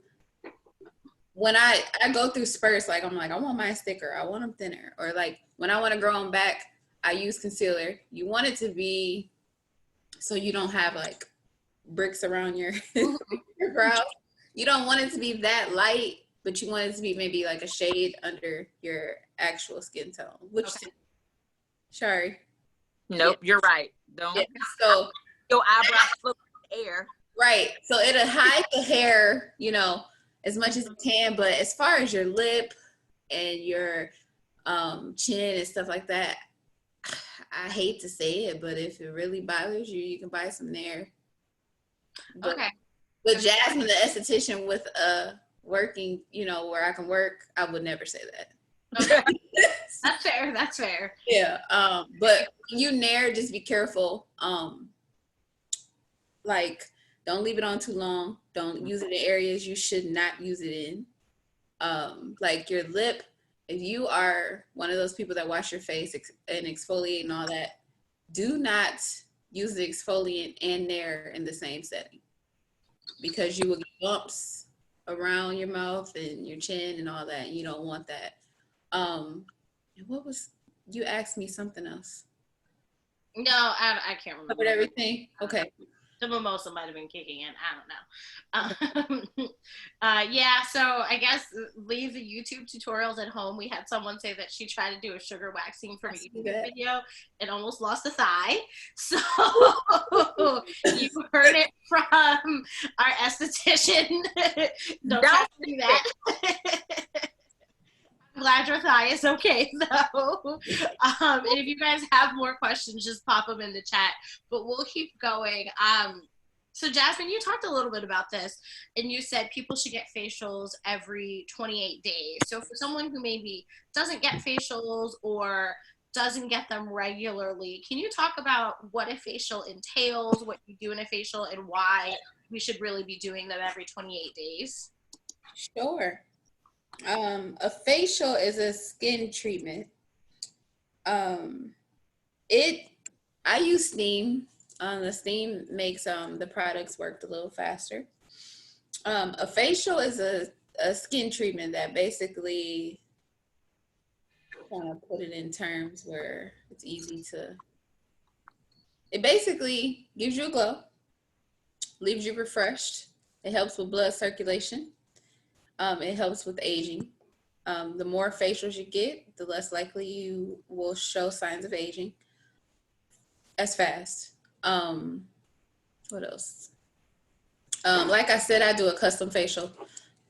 when I go through spurts, like I'm like, I want mine thicker, I want them thinner. Or like when I want to grow them back, I use concealer. You want it to be so you don't have like bricks around your brows. You don't want it to be that light, but you want it to be maybe like a shade under your actual skin tone. Which, Shari? Nope, you're right. Don't. Yeah. So your eyebrows float in the air. Right. So it'll hide the hair, as much as it can. But as far as your lip and your chin and stuff like that, I hate to say it, but if it really bothers you, you can buy some there. But, Okay. But Jasmine, the esthetician with working, where I can work, I would never say that. Okay. That's fair. That's fair. Yeah. But when you nair, just be careful. Like, don't leave it on too long. Don't use it in areas you should not use it in. Like your lip, if you are one of those people that wash your face and exfoliate and all that, do not use the exfoliant and nair in the same setting, because you will get bumps around your mouth and your chin and all that. You don't want that. You asked me something else? No, I can't remember. Covered everything? Okay. The mimosa might have been kicking in. I don't know. Yeah, so I guess leave the YouTube tutorials at home. We had someone say that she tried to do a sugar waxing from a YouTube video and almost lost a thigh. So you heard it from our esthetician. Don't try to do that. I'm glad your thigh is okay, though. And if you guys have more questions, just pop them in the chat. But we'll keep going. So Jasmine, you talked a little bit about this, and you said people should get facials every 28 days. So for someone who maybe doesn't get facials or doesn't get them regularly, can you talk about what a facial entails, what you do in a facial, and why we should really be doing them every 28 days? Sure. A facial is a skin treatment. I use steam. The steam makes the products work a little faster. A facial is a skin treatment that basically, I want to put it in terms where it's easy to, it basically gives you a glow, leaves you refreshed. It helps with blood circulation. It helps with aging. The more facials you get, the less likely you will show signs of aging as fast. What else? Like I said, I do a custom facial.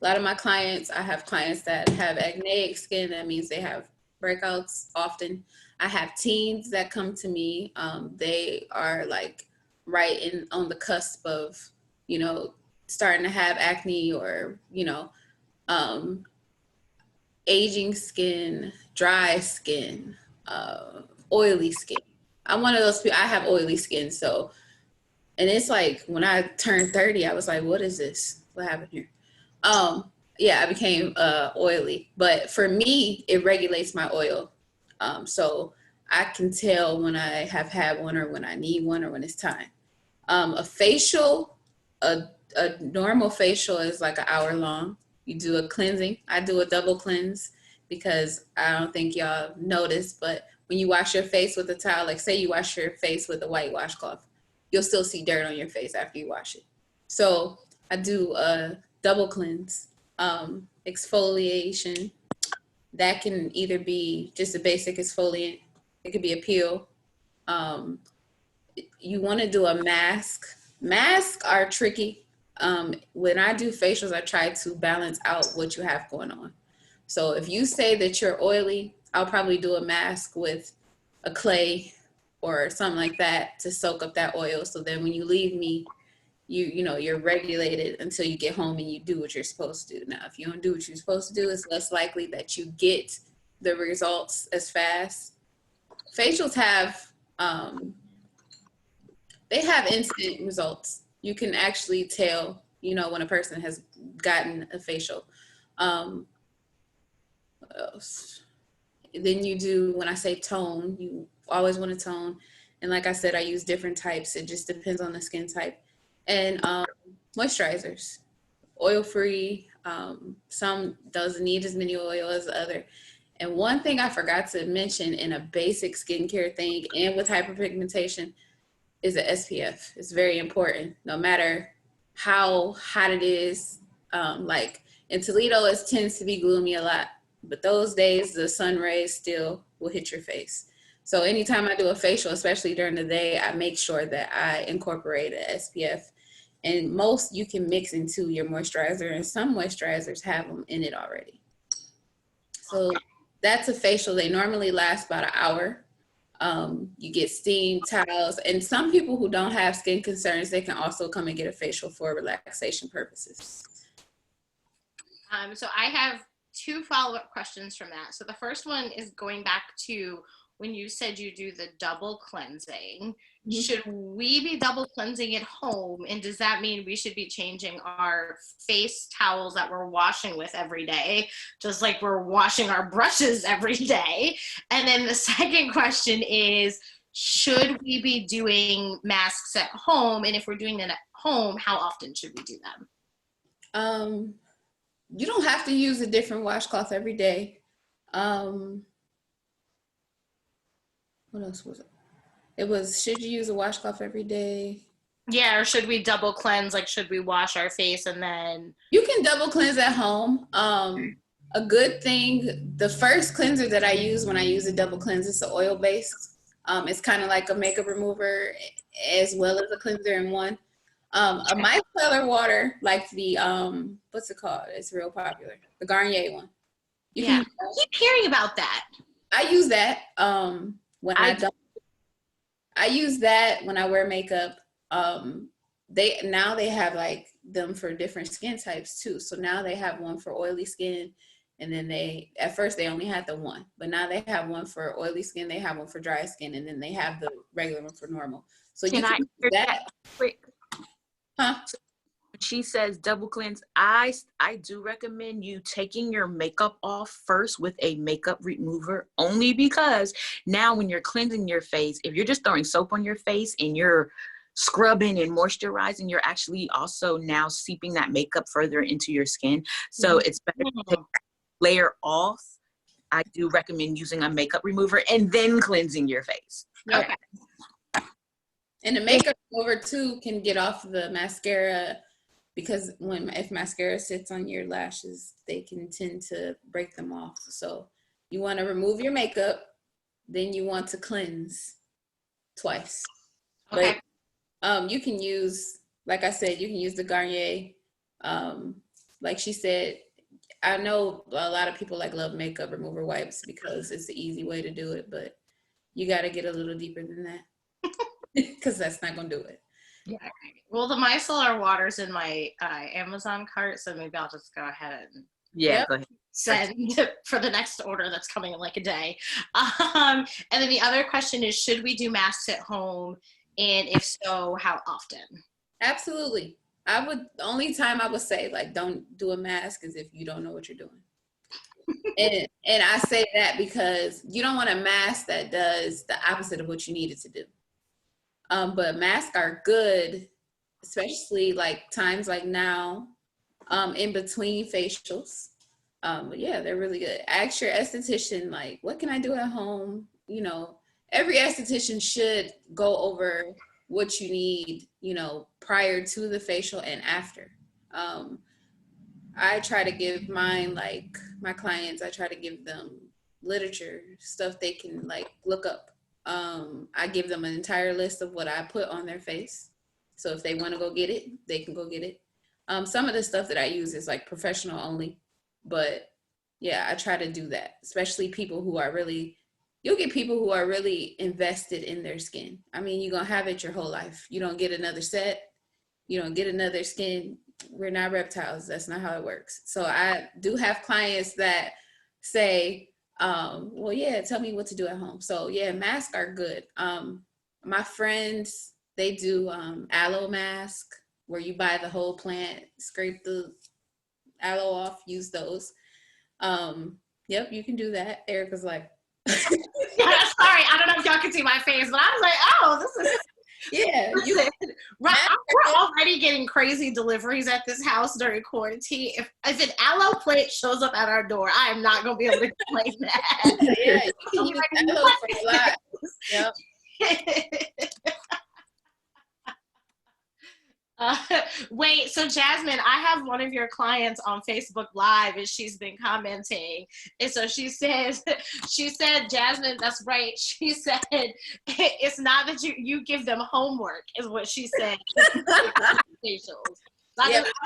A lot of my clients, I have clients that have acneic skin. That means they have breakouts often. I have teens that come to me. They are like right on the cusp of, starting to have acne or, aging skin, dry skin, oily skin. I'm one of those people. I have oily skin, so, and it's like when I turned 30, I was like, what is this? What happened here? Yeah, I became oily, but for me, it regulates my oil. So I can tell when I have had one or when I need one or when it's time. A facial, a normal facial is like an hour long. You do a cleansing. I do a double cleanse because I don't think y'all noticed, but when you wash your face with a towel, like say you wash your face with a white washcloth, you'll still see dirt on your face after you wash it. So I do a double cleanse, exfoliation. That can either be just a basic exfoliant. It could be a peel. You want to do a mask. Masks are tricky. When I do facials, I try to balance out what you have going on. So if you say that you're oily, I'll probably do a mask with a clay or something like that to soak up that oil. So then when you leave me, you're regulated until you get home and you do what you're supposed to do. Now, if you don't do what you're supposed to do, it's less likely that you get the results as fast. Facials have, they have instant results. You can actually tell, when a person has gotten a facial. What else? Then you do, when I say tone, you always want to tone. And like I said, I use different types. It just depends on the skin type. And moisturizers, oil-free. Some doesn't need as many oil as the other. And one thing I forgot to mention in a basic skincare thing and with hyperpigmentation is the SPF. It's very important, no matter how hot it is. Like in Toledo, it tends to be gloomy a lot, but those days the sun rays still will hit your face. So anytime I do a facial, especially during the day, I make sure that I incorporate an SPF. And most you can mix into your moisturizer, and some moisturizers have them in it already. So that's a facial. They normally last about an hour. You get steam towels, and some people who don't have skin concerns, they can also come and get a facial for relaxation purposes. So I have 2 follow-up questions from that. So the first one is going back to when you said you do the double cleansing. Mm-hmm. Should we be double cleansing at home? And does that mean we should be changing our face towels that we're washing with every day, just like we're washing our brushes every day? And then the second question is, should we be doing masks at home? And if we're doing them at home, how often should we do them? You don't have to use a different washcloth every day. What else was it? It was, should you use a washcloth every day? Yeah, or should we double cleanse? Like, should we wash our face and then? You can double cleanse at home. A good thing, the first cleanser that I use when I use a double cleanse is the oil-based. It's kind of like a makeup remover as well as a cleanser in one. A micellar water, like the, what's it called? It's real popular. The Garnier one. I keep hearing about that. I use that when I use that when I wear makeup. They have like them for different skin types too. So now they have one for oily skin, and then at first they only had the one, but now they have one for oily skin, they have one for dry skin, and then they have the regular one for normal. So you can use that quick. Huh? She says double cleanse. I do recommend you taking your makeup off first with a makeup remover, only because now when you're cleansing your face, if you're just throwing soap on your face and you're scrubbing and moisturizing, you're actually also now seeping that makeup further into your skin. So it's better to take that layer off. I do recommend using a makeup remover and then cleansing your face. Okay. And the makeup remover too can get off the mascara, because if mascara sits on your lashes, they can tend to break them off. So you want to remove your makeup, then you want to cleanse twice. Okay. But you can use, like I said, you can use the Garnier. Like she said, I know a lot of people love makeup remover wipes because it's the easy way to do it, but you got to get a little deeper than that because that's not going to do it. Yeah. Well, the micellar water's in my Amazon cart, so maybe I'll just go ahead and go ahead. Send for the next order that's coming in like a day. And then the other question is, should we do masks at home? And if so, how often? Absolutely. The only time I would say don't do a mask is if you don't know what you're doing. and I say that because you don't want a mask that does the opposite of what you need it to do. But masks are good, especially times like now, in between facials. But yeah, they're really good. Ask your esthetician, what can I do at home? Every esthetician should go over what you need, prior to the facial and after. I try to give mine, my clients, I try to give them literature, stuff they can look up I give them an entire list of what I put on their face. So if they want to go get it, they can go get it. Some of the stuff that I use is like professional only, but yeah, I try to do that, especially people who are really, you'll get people who are really invested in their skin. I mean, you're going to have it your whole life. You don't get another set. You don't get another skin. We're not reptiles. That's not how it works. So I do have clients that say, well, yeah, tell me what to do at home. So yeah, masks are good. My friends, they do aloe mask where you buy the whole plant, scrape the aloe off, use those. Yep, you can do that. Erica's like, Sorry, I don't know if y'all can see my face, but I was like, oh, this is yeah. Right, we're already getting crazy deliveries at this house during quarantine. If an aloe plant shows up at our door, I am not going to be able to explain that. Yeah, you can use aloe for a lot. Yep. Wait, so Jasmine, I have one of your clients on Facebook Live, and she's been commenting. And so she said, Jasmine, that's right. She said, it's not that you give them homework, is what she said. Yeah, I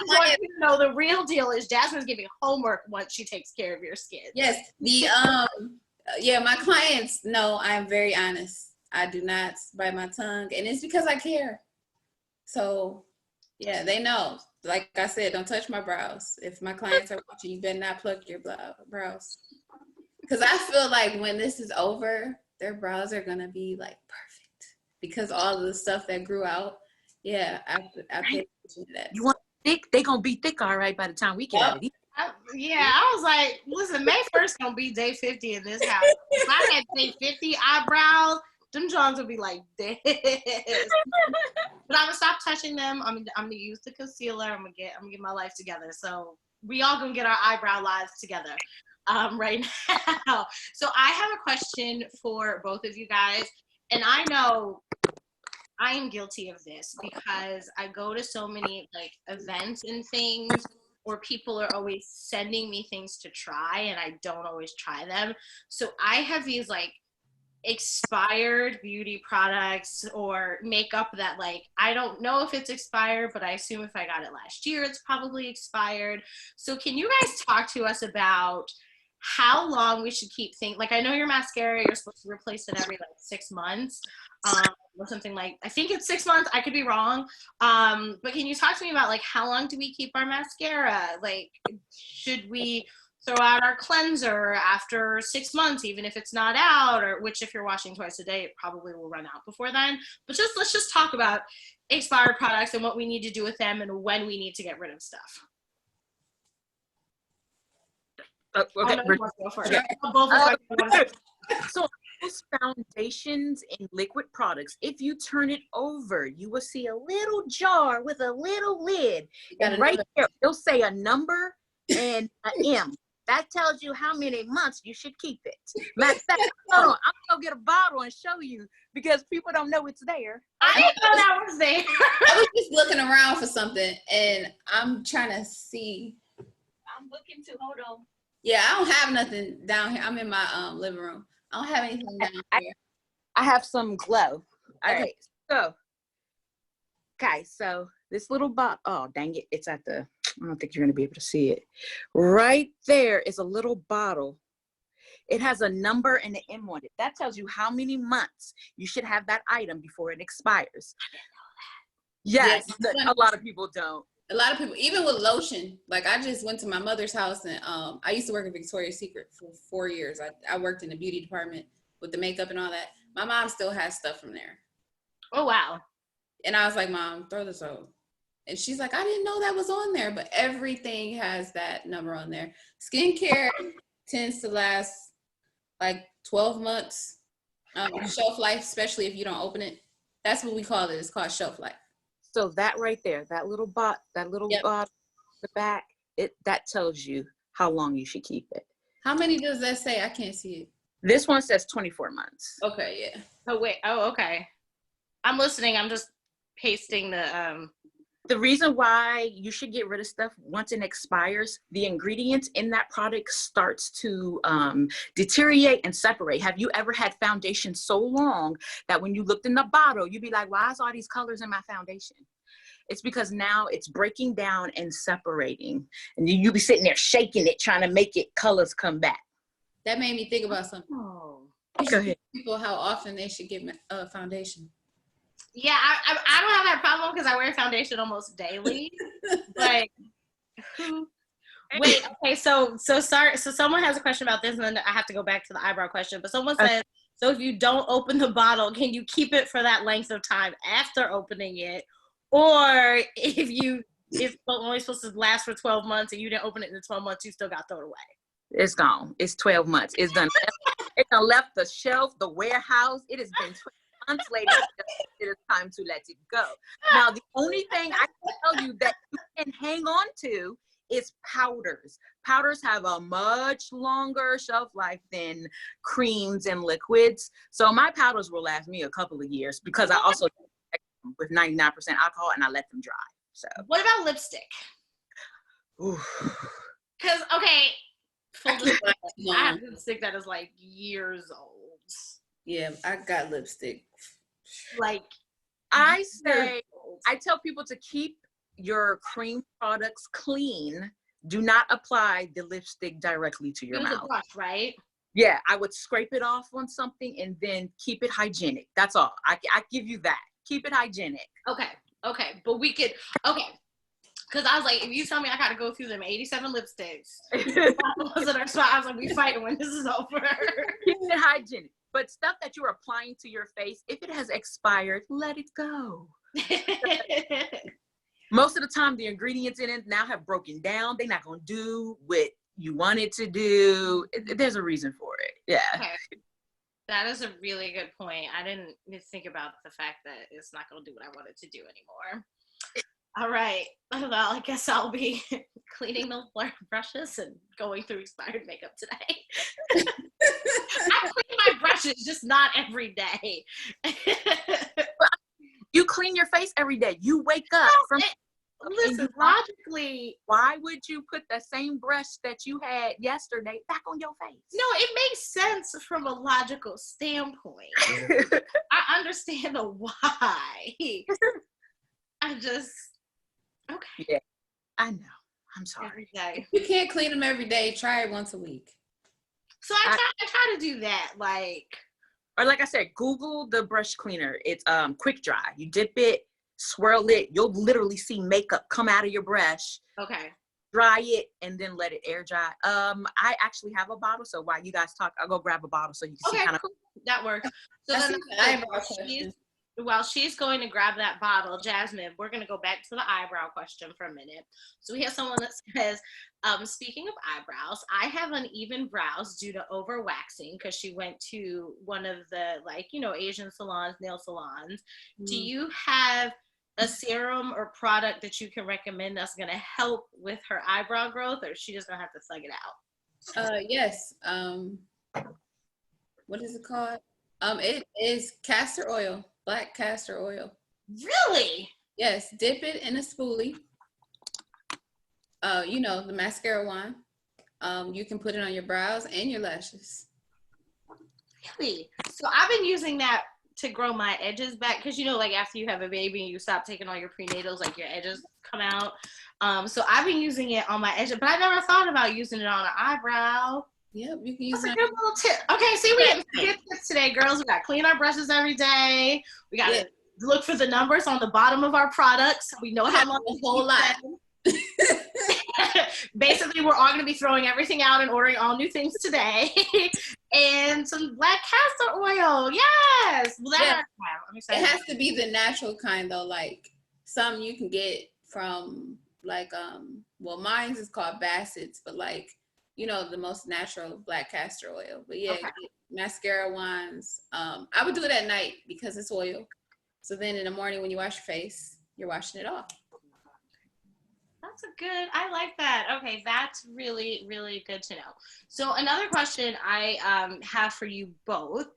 want you to know the real deal is Jasmine's giving homework once she takes care of your skin. Yes, yeah, my clients know I'm very honest. I do not bite my tongue, and it's because I care. So yeah, they know. Like I said, don't touch my brows. If my clients are watching, you better not pluck your brows. Because I feel like when this is over, their brows are gonna be like perfect because all of the stuff that grew out. Yeah, I pay attention to that. You want thick? They gonna be thick, all right, by the time we get out of here. I was like, listen, May 1st gonna be day 50 in this house. If I had day 50 eyebrows, them Johns would be like this. But I'm gonna stop touching them. I'm gonna use the concealer. I'm gonna get my life together. So we all gonna get our eyebrow lives together right now. So I have a question for both of you guys, and I know I am guilty of this because I go to so many like events and things where people are always sending me things to try and I don't always try them. So I have these like expired beauty products or makeup that like I don't know if it's expired, but I assume if I got it last year it's probably expired. So can you guys talk to us about how long we should keep things? Like I know your mascara, you're supposed to replace it every like 6 months or something. Like I think it's 6 months, I could be wrong, but can you talk to me about like how long do we keep our mascara? Like should we throw out our cleanser after 6 months, even if it's not out, or which if you're washing twice a day, it probably will run out before then. But let's just talk about expired products and what we need to do with them and when we need to get rid of stuff. Okay. Go first. So those foundations and liquid products, if you turn it over, you will see a little jar with a little lid. And right there, it'll say a number and an M. That tells you how many months you should keep it. Matter of fact, hold on, I'm gonna get a bottle and show you because people don't know it's there. I didn't know that was there. I was just looking around for something and I'm trying to see. I'm looking to hold on. Yeah, I don't have nothing down here. I'm in my living room. I don't have anything down here. I have some glow. All right, so this little bottle, oh, dang it, it's at the, I don't think you're gonna be able to see it. Right there is a little bottle. It has a number and an M on it. That tells you how many months you should have that item before it expires. Yes, a lot of people don't. A lot of people, even with lotion, like I just went to my mother's house and I used to work in Victoria's Secret for 4 years. I worked in the beauty department with the makeup and all that. My mom still has stuff from there. Oh, wow. And I was like, Mom, throw this out. And she's like, I didn't know that was on there, but everything has that number on there. Skincare tends to last like 12 months. Shelf life, especially if you don't open it. That's what we call it. It's called shelf life. So that right there, that little bottle, the back, that tells you how long you should keep it. How many does that say? I can't see it. This one says 24 months. Okay, yeah. Oh, wait. Oh, okay. I'm listening. I'm just pasting the The reason why you should get rid of stuff once it expires, the ingredients in that product starts to deteriorate and separate. Have you ever had foundation so long that when you looked in the bottle, you'd be like, why is all these colors in my foundation? It's because now it's breaking down and separating. And you be sitting there shaking it, trying to make it colors come back. That made me think about something. Oh. Go ahead. People how often they should get foundation. Yeah, I don't have that problem because I wear foundation almost daily. But wait, okay, so sorry. So someone has a question about this, and then I have to go back to the eyebrow question. But someone says, so if you don't open the bottle, can you keep it for that length of time after opening it? Or if it's only supposed to last for 12 months and you didn't open it in the 12 months, you still got thrown away. It's gone. It's 12 months. It's done. It's done left the shelf, the warehouse. It has been 12 months later. It is time to let it go. Now, the only thing I can tell you that you can hang on to is powders. Powders have a much longer shelf life than creams and liquids. So my powders will last me a couple of years because I also with 99% alcohol and I let them dry. So what about lipstick? Because okay, I have lipstick that is like years old. Yeah, I got lipstick. Like I tell people to keep your cream products clean. Do not apply the lipstick directly to your mouth. Brush, right? Yeah, I would scrape it off on something and then keep it hygienic. That's all. I give you that. Keep it hygienic. Okay. But we could, because I was like, if you tell me I got to go through them 87 lipsticks, I was like, we fighting when this is over. Keep it hygienic. But stuff that you're applying to your face, if it has expired, let it go. Most of the time, the ingredients in it now have broken down. They're not going to do what you want it to do. There's a reason for it. Yeah. Okay. That is a really good point. I didn't think about the fact that it's not going to do what I want it to do anymore. All right. Well, I guess I'll be cleaning the brushes and going through expired makeup today. I clean my brushes, just not every day. You clean your face every day. You wake up from. Listen, logically, why would you put the same brush that you had yesterday back on your face? No, it makes sense from a logical standpoint. I understand the why. I just okay. Yeah, I know. I'm sorry. Every day. You can't clean them every day. Try it once a week. So I try to do that, or like I said, Google the brush cleaner. It's quick dry. You dip it, swirl it. You'll literally see makeup come out of your brush. Okay. Dry it and then let it air dry. I actually have a bottle, so while you guys talk, I'll go grab a bottle so you can see kind of. Cool. That works. So then while she's going to grab that bottle, Jasmine, we're going to go back to the eyebrow question for a minute. So we have someone that says, speaking of eyebrows, I have uneven brows due to overwaxing because she went to one of the Asian salons, nail salons. Do you have a serum or product that you can recommend that's going to help with her eyebrow growth, or is she just going to have to thug it out? Yes. What is it called? It is castor oil. Black castor oil. Really? Yes. Dip it in a spoolie. The mascara wand. You can put it on your brows and your lashes. Really? So I've been using that to grow my edges back because after you have a baby and you stop taking all your prenatals, your edges come out. So I've been using it on my edges, but I never thought about using it on an eyebrow. Yep, you can use That's a good little tip. Okay, see, we have good tips today, girls. We got to clean our brushes every day. We got to look for the numbers on the bottom of our products. So we know how long. A whole lot. Basically, we're all going to be throwing everything out and ordering all new things today. And some black castor oil. Yes. Well, I'm excited. It has to be the natural kind, though. Some you can get from, mine's is called Bassett's, but the most natural black castor oil. But yeah, mascara wands. I would do it at night because it's oil. So then in the morning when you wash your face, you're washing it off. I like that. Okay, that's really, really good to know. So another question I have for you both,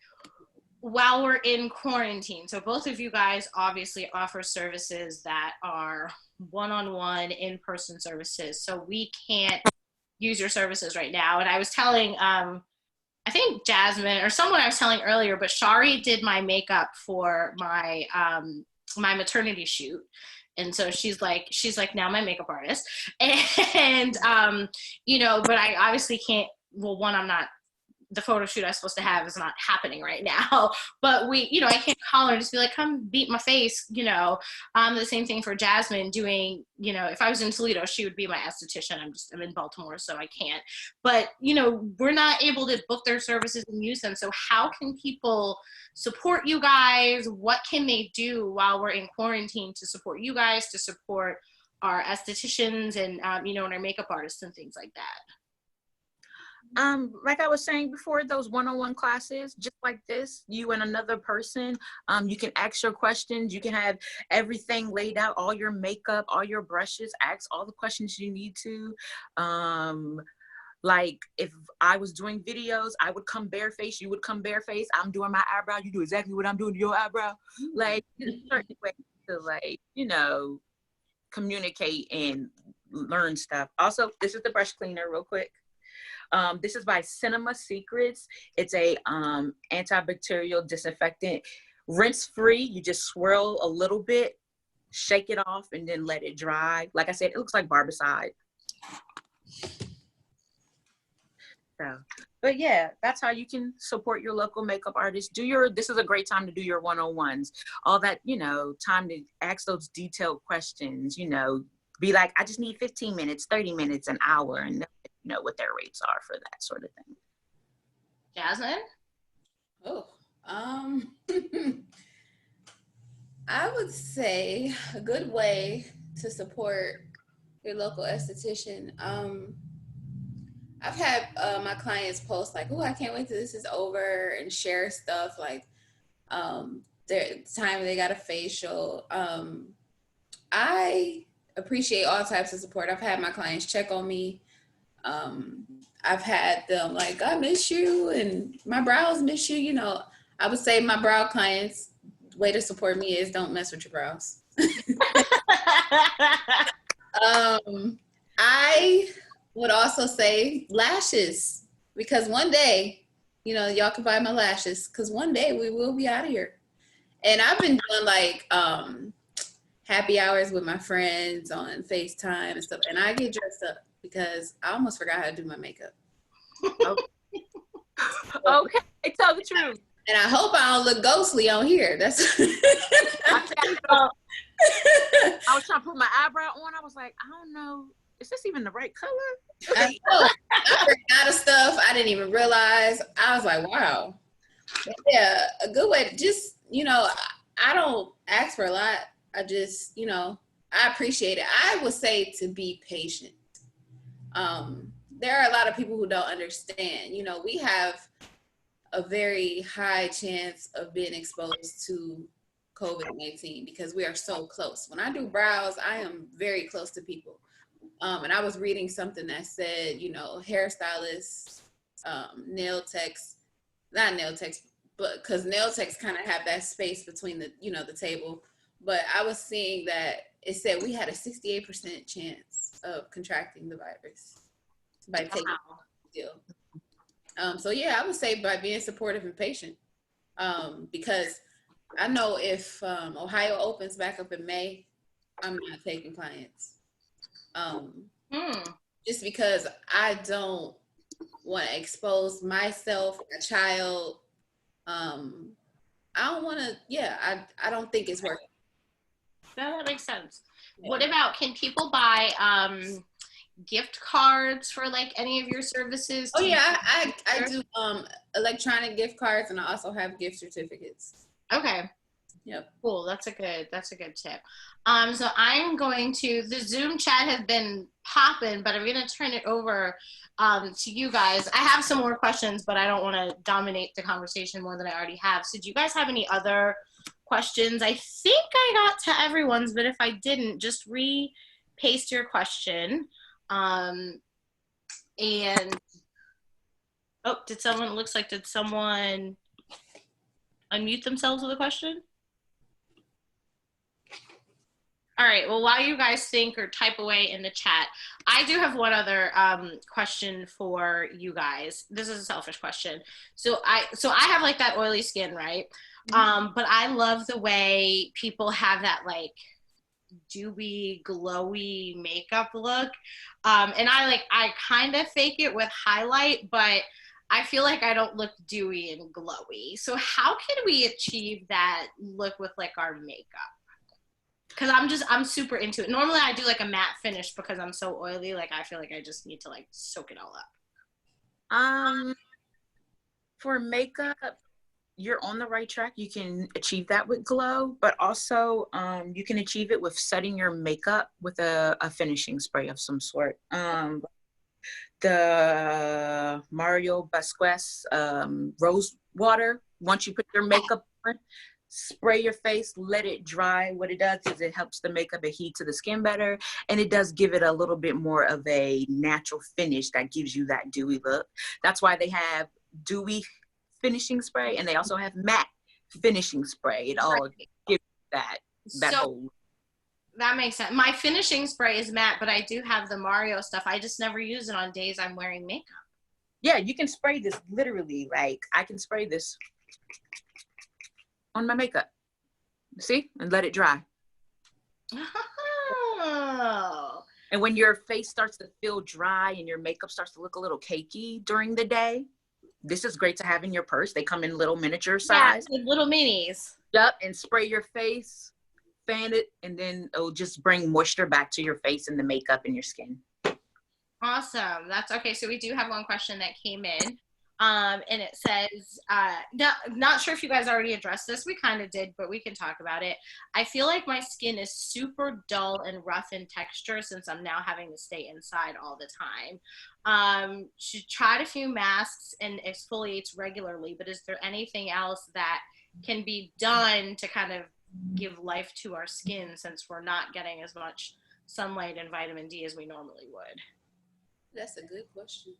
while we're in quarantine, so both of you guys obviously offer services that are one-on-one in-person services. So we can't use your services right now. And I was telling, I think Jasmine or someone I was telling earlier, but Shari did my makeup for my my maternity shoot. And so she's like now my makeup artist. And you know, but I obviously can't, well, one, I'm not, the photo shoot I was supposed to have is not happening right now. But we, you know, I can't call her and just be like, come beat my face, you know. The same thing for Jasmine doing, you know, if I was in Toledo, she would be my esthetician. I'm in Baltimore, so I can't. But, you know, we're not able to book their services and use them. So how can people support you guys? What can they do while we're in quarantine to support you guys, to support our estheticians and, you know, and our makeup artists and things like that? Like I was saying before, those one-on-one classes, just like this, you and another person, you can ask your questions, you can have everything laid out, all your makeup, all your brushes, ask all the questions you need to. Like if I was doing videos, I would come barefaced, you would come barefaced, I'm doing my eyebrow, you do exactly what I'm doing to your eyebrow. Like, there's certain ways to, like, you know, communicate and learn stuff. Also, this is the brush cleaner real quick. This is by Cinema Secrets. It's a antibacterial disinfectant, rinse free. You just swirl a little bit, shake it off, and then let it dry. Like I said, it looks like barbicide. So, but yeah, that's how you can support your local makeup artist. This is a great time to do your one-on-ones. All that, you know, time to ask those detailed questions, you know, be like, I just need 15 minutes, 30 minutes, an hour, and know what their rates are for that sort of thing. Jasmine? Oh, I would say a good way to support your local esthetician. I've had my clients post like, "Oh, I can't wait till this is over," and share stuff like their time they got a facial. I appreciate all types of support. I've had my clients check on me. I've had them like, I miss you and my brows miss you. You know, I would say my brow clients, way to support me is don't mess with your brows. I would also say lashes, because one day, you know, y'all can buy my lashes, because one day we will be out of here. And I've been doing like happy hours with my friends on FaceTime and stuff, and I get dressed up because I almost forgot how to do my makeup. Okay, tell the truth. And I hope I don't look ghostly on here. That's I was trying to put my eyebrow on. I was like, I don't know, is this even the right color? I ran out of stuff. I didn't even realize. I was like, wow. But yeah, a good way to just, you know, I don't ask for a lot. I just, you know, I appreciate it. I would say to be patient. There are a lot of people who don't understand. You know, we have a very high chance of being exposed to COVID-19 because we are so close. When I do brows, I am very close to people. And I was reading something that said, you know, hairstylists, nail techs, not nail techs, but because nail techs kind of have that space between the, you know, the table. But I was seeing that it said we had a 68% chance of contracting the virus by taking the deal. So yeah, I would say by being supportive and patient, because I know if Ohio opens back up in May, I'm not taking clients. Just because I don't want to expose myself, a child. I don't want to, I don't think it's working. That makes sense. Yeah. What about, can people buy gift cards for like any of your services? Oh yeah, I do electronic gift cards, and I also have gift certificates. Okay. Yep. Cool. That's a good tip. So I'm going to, the Zoom chat has been popping, but I'm going to turn it over to you guys. I have some more questions, but I don't want to dominate the conversation more than I already have. So do you guys have any other questions? I think I got to everyone's, but if I didn't, just paste your question. And oh, did someone unmute themselves with a question? All right. Well, while you guys think or type away in the chat, I do have one other question for you guys. This is a selfish question. So I have like that oily skin, right? But I love the way people have that like dewy, glowy makeup look. And I kind of fake it with highlight, but I feel like I don't look dewy and glowy. So how can we achieve that look with like our makeup? Because I'm super into it. Normally I do like a matte finish because I'm so oily. Like I feel like I just need to like soak it all up. For makeup, you're on the right track. You can achieve that with glow, but also you can achieve it with setting your makeup with a finishing spray of some sort. The Mario Basquez rose water. Once you put your makeup on, spray your face, let it dry. What it does is it helps the makeup adhere to the skin better, and it does give it a little bit more of a natural finish that gives you that dewy look. That's why they have dewy finishing spray, and they also have matte finishing spray. It all gives that whole. That makes sense. My finishing spray is matte, but I do have the Mario stuff. I just never use it on days I'm wearing makeup. Yeah, you can spray this literally. Like I can spray this on my makeup, see, and let it dry. Oh. And when your face starts to feel dry and your makeup starts to look a little cakey during the day, this is great to have in your purse. They come in little miniature size. Yeah, little minis. Yep, and spray your face, fan it, and then it'll just bring moisture back to your face and the makeup and your skin. Awesome. That's okay. So we do have one question that came in. And it says, not sure if you guys already addressed this. We kind of did, but we can talk about it. I feel like my skin is super dull and rough in texture since I'm now having to stay inside all the time. She tried a few masks and exfoliates regularly, but is there anything else that can be done to kind of give life to our skin since we're not getting as much sunlight and vitamin D as we normally would? That's a good question.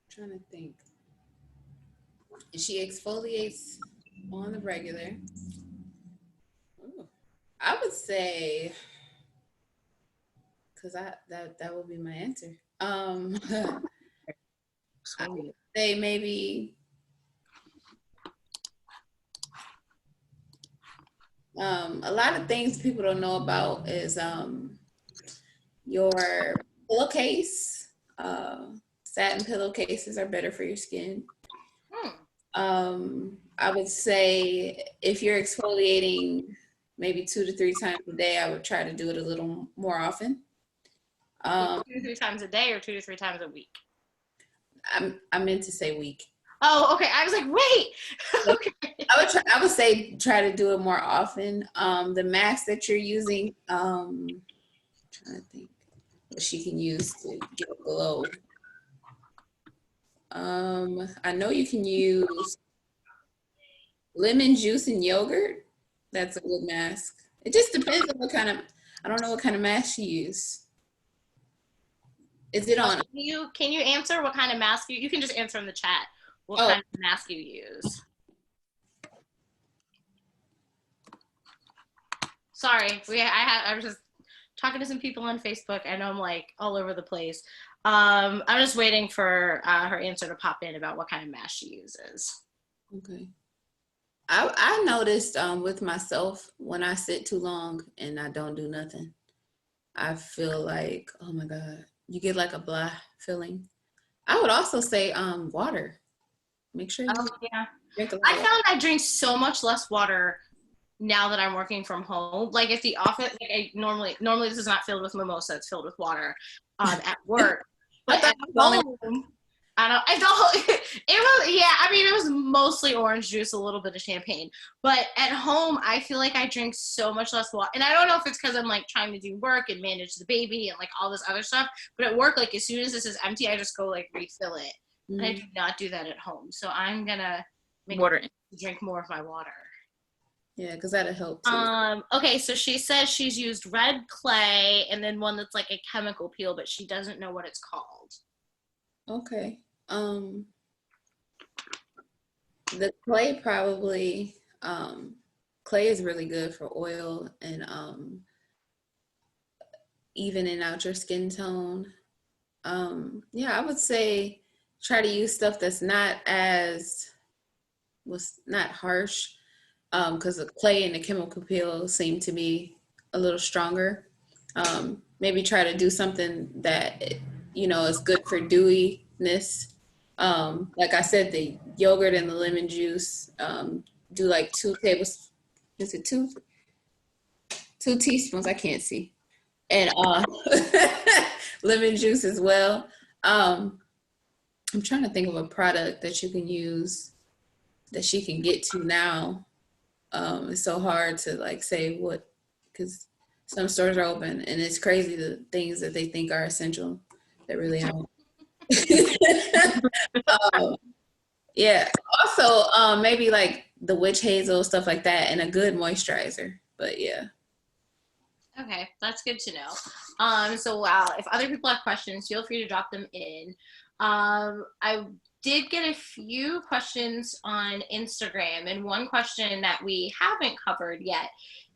Trying to think. She exfoliates on the regular. Ooh. I would say, because that will be my answer. I would say maybe a lot of things people don't know about is your pillowcase. Satin pillowcases are better for your skin. I would say if you're exfoliating maybe 2 to 3 times a day, I would try to do it a little more often. 2 to 3 times a day or 2 to 3 times a week? I meant to say week. Oh, okay. I was like, wait. Okay. I would say try to do it more often. The mask that you're using, I'm trying to think what she can use to get a glow. I know you can use lemon juice and yogurt. That's a good mask. It just depends on what kind of, I don't know what kind of mask you use. Is it on? Can you answer what kind of mask you can just answer in the chat what kind of mask you use. Sorry, I was just talking to some people on Facebook and I'm like all over the place. I'm just waiting for her answer to pop in about what kind of mask she uses. Okay. I noticed with myself when I sit too long and I don't do nothing, I feel like, oh my God, you get like a blah feeling. I would also say water. Make sure you drink a lot. I found I drink so much less water now that I'm working from home. Like at the office, like normally this is not filled with mimosa, it's filled with water at work. But at home, it was mostly orange juice, a little bit of champagne. But at home, I feel like I drink so much less water. And I don't know if it's because I'm like trying to do work and manage the baby and like all this other stuff. But at work, like as soon as this is empty, I just go like refill it. Mm-hmm. And I do not do that at home. So I'm gonna drink more of my water. Yeah, because that'll help too. Okay, so she says she's used red clay and then one that's like a chemical peel, but she doesn't know what it's called. Okay. The clay probably Clay is really good for oil and evening out your skin tone. Yeah, I would say try to use stuff that's not not harsh, because the clay and the chemical peel seem to be a little stronger. Maybe try to do something that, is good for dewiness. Like I said, the yogurt and the lemon juice, do like 2 tablespoons, is it 2 teaspoons? I can't see. And lemon juice as well. I'm trying to think of a product that you can use that she can get to now. It's so hard to like say what, because some stores are open and it's crazy the things that they think are essential that really aren't. Yeah. Also, maybe like the witch hazel, stuff like that, and a good moisturizer. But yeah. Okay, that's good to know. So if other people have questions, feel free to drop them in. I did get a few questions on Instagram, and one question that we haven't covered yet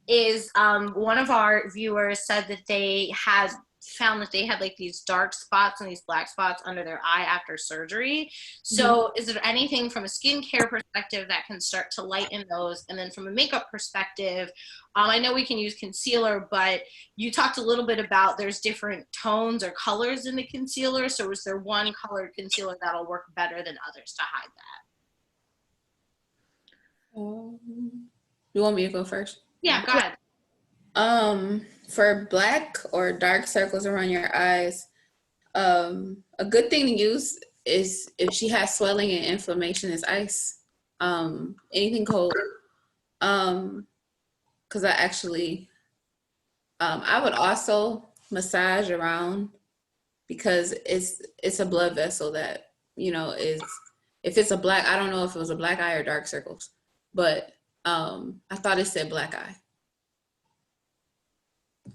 is one of our viewers said that they had found that they had like these dark spots and these black spots under their eye after surgery. So is there anything from a skincare perspective that can start to lighten those? And then from a makeup perspective, I know we can use concealer, but you talked a little bit about there's different tones or colors in the concealer. So is there one colored concealer that'll work better than others to hide that? You want me to go first? Yeah, go ahead. For black or dark circles around your eyes, a good thing to use is if she has swelling and inflammation is ice. Anything cold. Because I would also massage around, because it's a blood vessel that, is, if it's a black, I don't know if it was a black eye or dark circles, but I thought it said black eye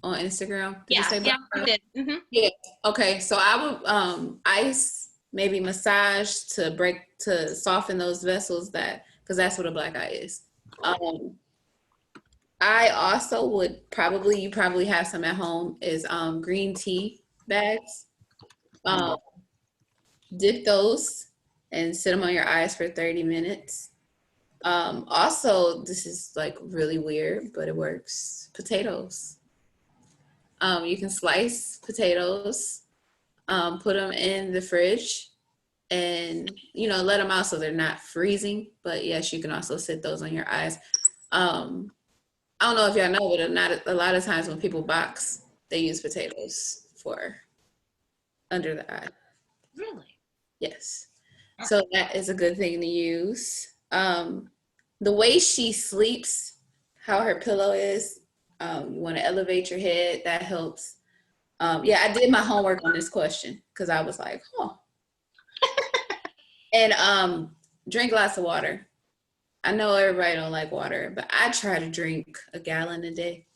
on Instagram. Did it say black eye? It did. Mm-hmm. Yeah. Okay. So I would ice, maybe massage to soften those vessels, because that's what a black eye is. I also would you probably have some at home, is green tea bags. Dip those and sit them on your eyes for 30 minutes. Also, this is like really weird, but it works. Potatoes. You can slice potatoes, put them in the fridge, and let them out so they're not freezing. But yes, you can also sit those on your eyes. I don't know if y'all know, but not a lot of times when people box, they use potatoes for under the eye. Really? Yes. So that is a good thing to use. The way she sleeps, how her pillow is, you want to elevate your head, that helps. Yeah, I did my homework on this question because I was like, And drink lots of water. I know everybody don't like water, but I try to drink a gallon a day.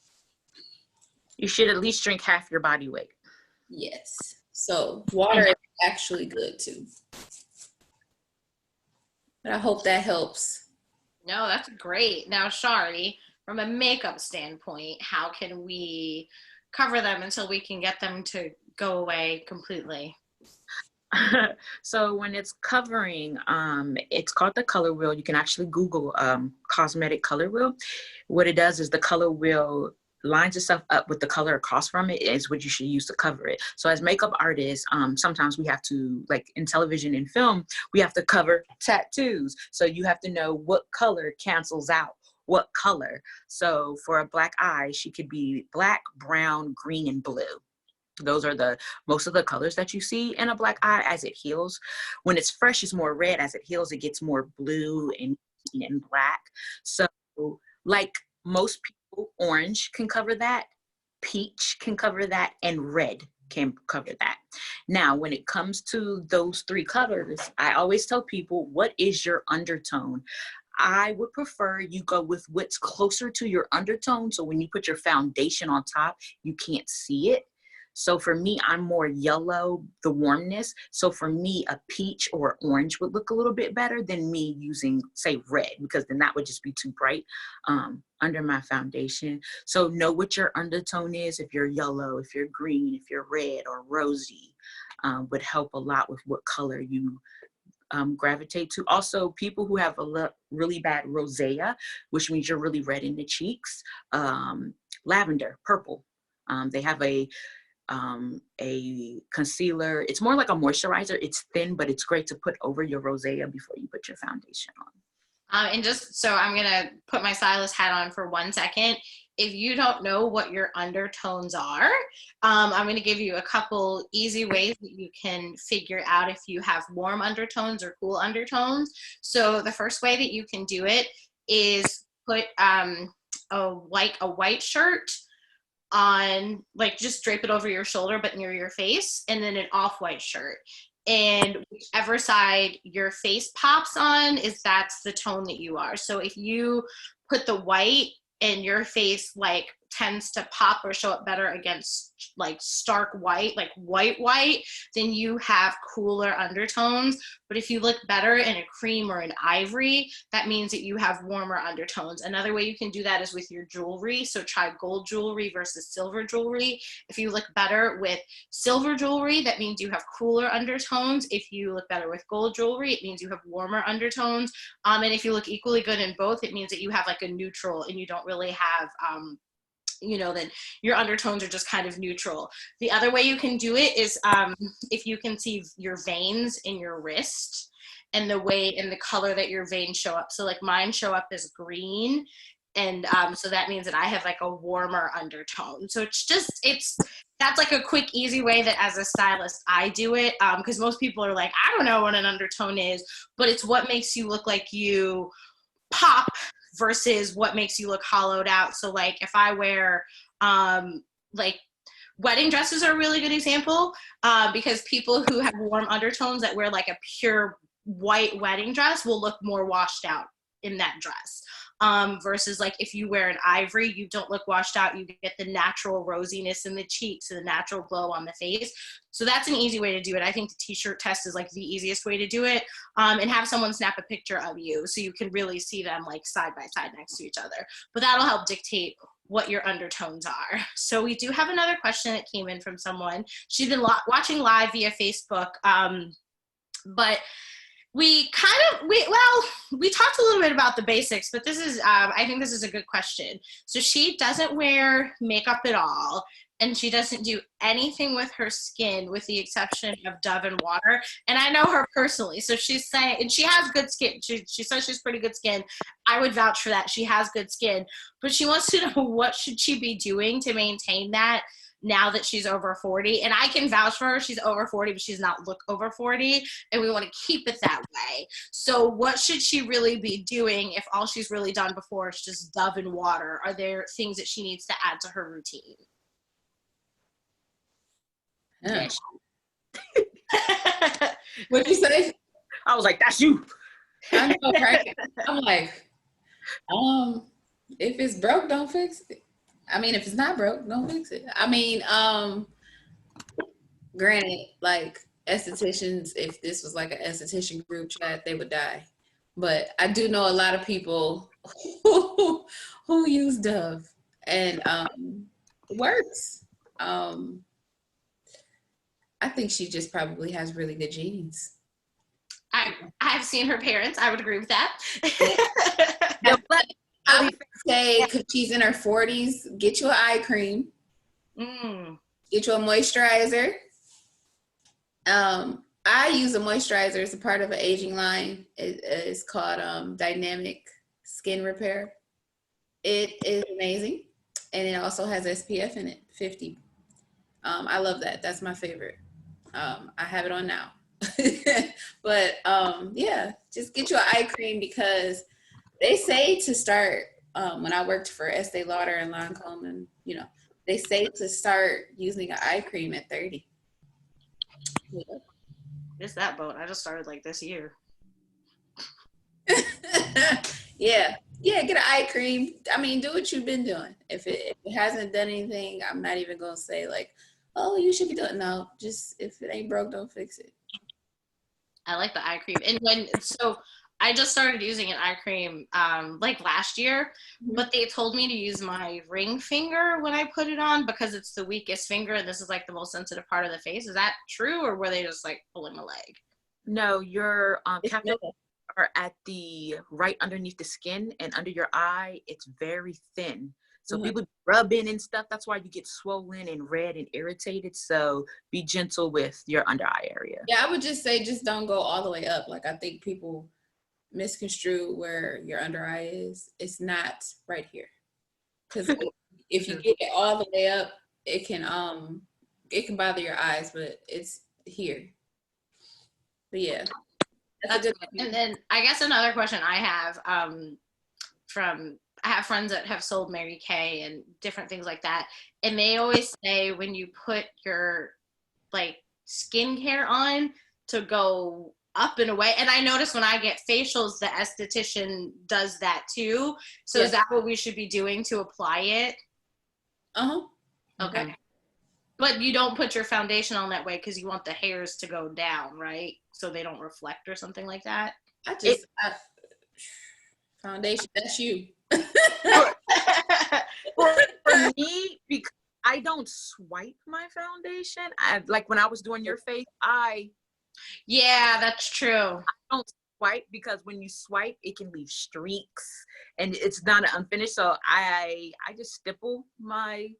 You should at least drink half your body weight. Yes. So water is actually good too. But I hope that helps. No, that's great. Now, Shari, from a makeup standpoint, how can we cover them until we can get them to go away completely? So when it's covering, it's called the color wheel. You can actually Google cosmetic color wheel. What it does is the color wheel lines itself up with the color across from it is what you should use to cover it. So as makeup artists, sometimes we have to, like in television and film, we have to cover tattoos. So you have to know what color cancels out what color. So for a black eye, she could be black, brown, green, and blue. Those are most of the colors that you see in a black eye as it heals. When it's fresh, it's more red. As it heals, it gets more blue and black. So like most people, orange can cover that, peach can cover that, and red can cover that. Now, when it comes to those three colors, I always tell people, what is your undertone? I would prefer you go with what's closer to your undertone. So when you put your foundation on top, you can't see it. So for me, I'm more yellow, the warmness. So for me, a peach or orange would look a little bit better than me using, say, red, because then that would just be too bright under my foundation. So know what your undertone is. If you're yellow, if you're green, if you're red or rosy, would help a lot with what color you gravitate to. Also, people who have really bad rosacea, which means you're really red in the cheeks, lavender, purple. They have a concealer. It's more like a moisturizer. It's thin, but it's great to put over your rosacea before you put your foundation on. And just so I'm going to put my stylist hat on for 1 second. If you don't know what your undertones are, I'm going to give you a couple easy ways that you can figure out if you have warm undertones or cool undertones. So the first way that you can do it is put a white shirt on, like, just drape it over your shoulder but near your face, and then an off-white shirt. And whichever side your face pops on that's the tone that you are. So if you put the white and your face like tends to pop or show up better against like stark white, like white, then you have cooler undertones. But if you look better in a cream or an ivory, that means that you have warmer undertones. Another way you can do that is with your jewelry. So try gold jewelry versus silver jewelry. If you look better with silver jewelry, that means you have cooler undertones. If you look better with gold jewelry, it means you have warmer undertones. And if you look equally good in both, it means that you have like a neutral and you don't really have then your undertones are just kind of neutral. The other way you can do it is if you can see your veins in your wrist and the way and the color that your veins show up. So like mine show up as green, and so that means that I have like a warmer undertone. So that's like a quick, easy way that as a stylist I do it, because most people are like, I don't know what an undertone is, but it's what makes you look like you pop versus what makes you look hollowed out. So like if I wear like wedding dresses are a really good example, because people who have warm undertones that wear like a pure white wedding dress will look more washed out in that dress. Versus like if you wear an ivory, you don't look washed out. You get the natural rosiness in the cheeks and the natural glow on the face. So that's an easy way to do it. I think the t-shirt test is like the easiest way to do it. And have someone snap a picture of you so you can really see them like side by side next to each other. But that'll help dictate what your undertones are. So we do have another question that came in from someone. She's been watching live via Facebook, but we talked a little bit about the basics, but this is, I think this is a good question. So she doesn't wear makeup at all, and she doesn't do anything with her skin with the exception of Dove and water. And I know her personally. So she's saying, and she has good skin. She says she's pretty good skin. I would vouch for that. She has good skin, but she wants to know what should she be doing to maintain that now that she's over 40. And I can vouch for her. She's over 40, but she's not look over 40. And we want to keep it that way. So what should she really be doing if all she's really done before is just Dove and water? Are there things that she needs to add to her routine? Yeah. What'd you say? I was like, that's you. I know, right? I'm like, if it's broke, don't fix it. I mean, if it's not broke, don't fix it. I mean, granted, like estheticians, if this was like an esthetician group chat, they would die. But I do know a lot of people who use Dove, and it works. I think she just probably has really good genes. I've seen her parents. I would agree with that. Yeah, but I would say, because she's in her 40s, get you an eye cream. Get you a moisturizer. I use a moisturizer as a part of an aging line. It's called Dynamic Skin Repair. It is amazing. And it also has SPF in it, 50. I love that. That's my favorite. I have it on now. But yeah, just get you an eye cream, because they say to start, when I worked for Estee Lauder and Lancome, and they say to start using an eye cream at 30. Yeah. It's that boat. I just started like this year. Yeah, get an eye cream. I mean, do what you've been doing. If it hasn't done anything, I'm not even gonna say like, oh, you should be doing, no, just if it ain't broke, don't fix it. I like the eye cream. And so I just started using an eye cream like last year, but they told me to use my ring finger when I put it on because it's the weakest finger and this is like the most sensitive part of the face. Is that true, or were they just like pulling my leg? No, your It's capillaries metal. are at the right underneath the skin, and under your eye, it's very thin. So people rub in and stuff. That's why you get swollen and red and irritated. So be gentle with your under eye area. Yeah, I would just say just don't go all the way up. Like I think people misconstrue where your under eye is. It's not right here. Because if you get it all the way up, it can bother your eyes, but it's here. But yeah. That's good. And then I guess another question I have I have friends that have sold Mary Kay and different things like that. And they always say when you put your like skincare on to go up and away. And I notice when I get facials, the esthetician does that too. So is that what we should be doing to apply it? Uh-huh. Okay. Mm-hmm. But you don't put your foundation on that way because you want the hairs to go down, right? So they don't reflect or something like that. Foundation, that's you. For me, because I don't swipe my foundation. Like when I was doing your face, yeah, that's true. I don't swipe because when you swipe, it can leave streaks and it's not unfinished. So I just stipple my.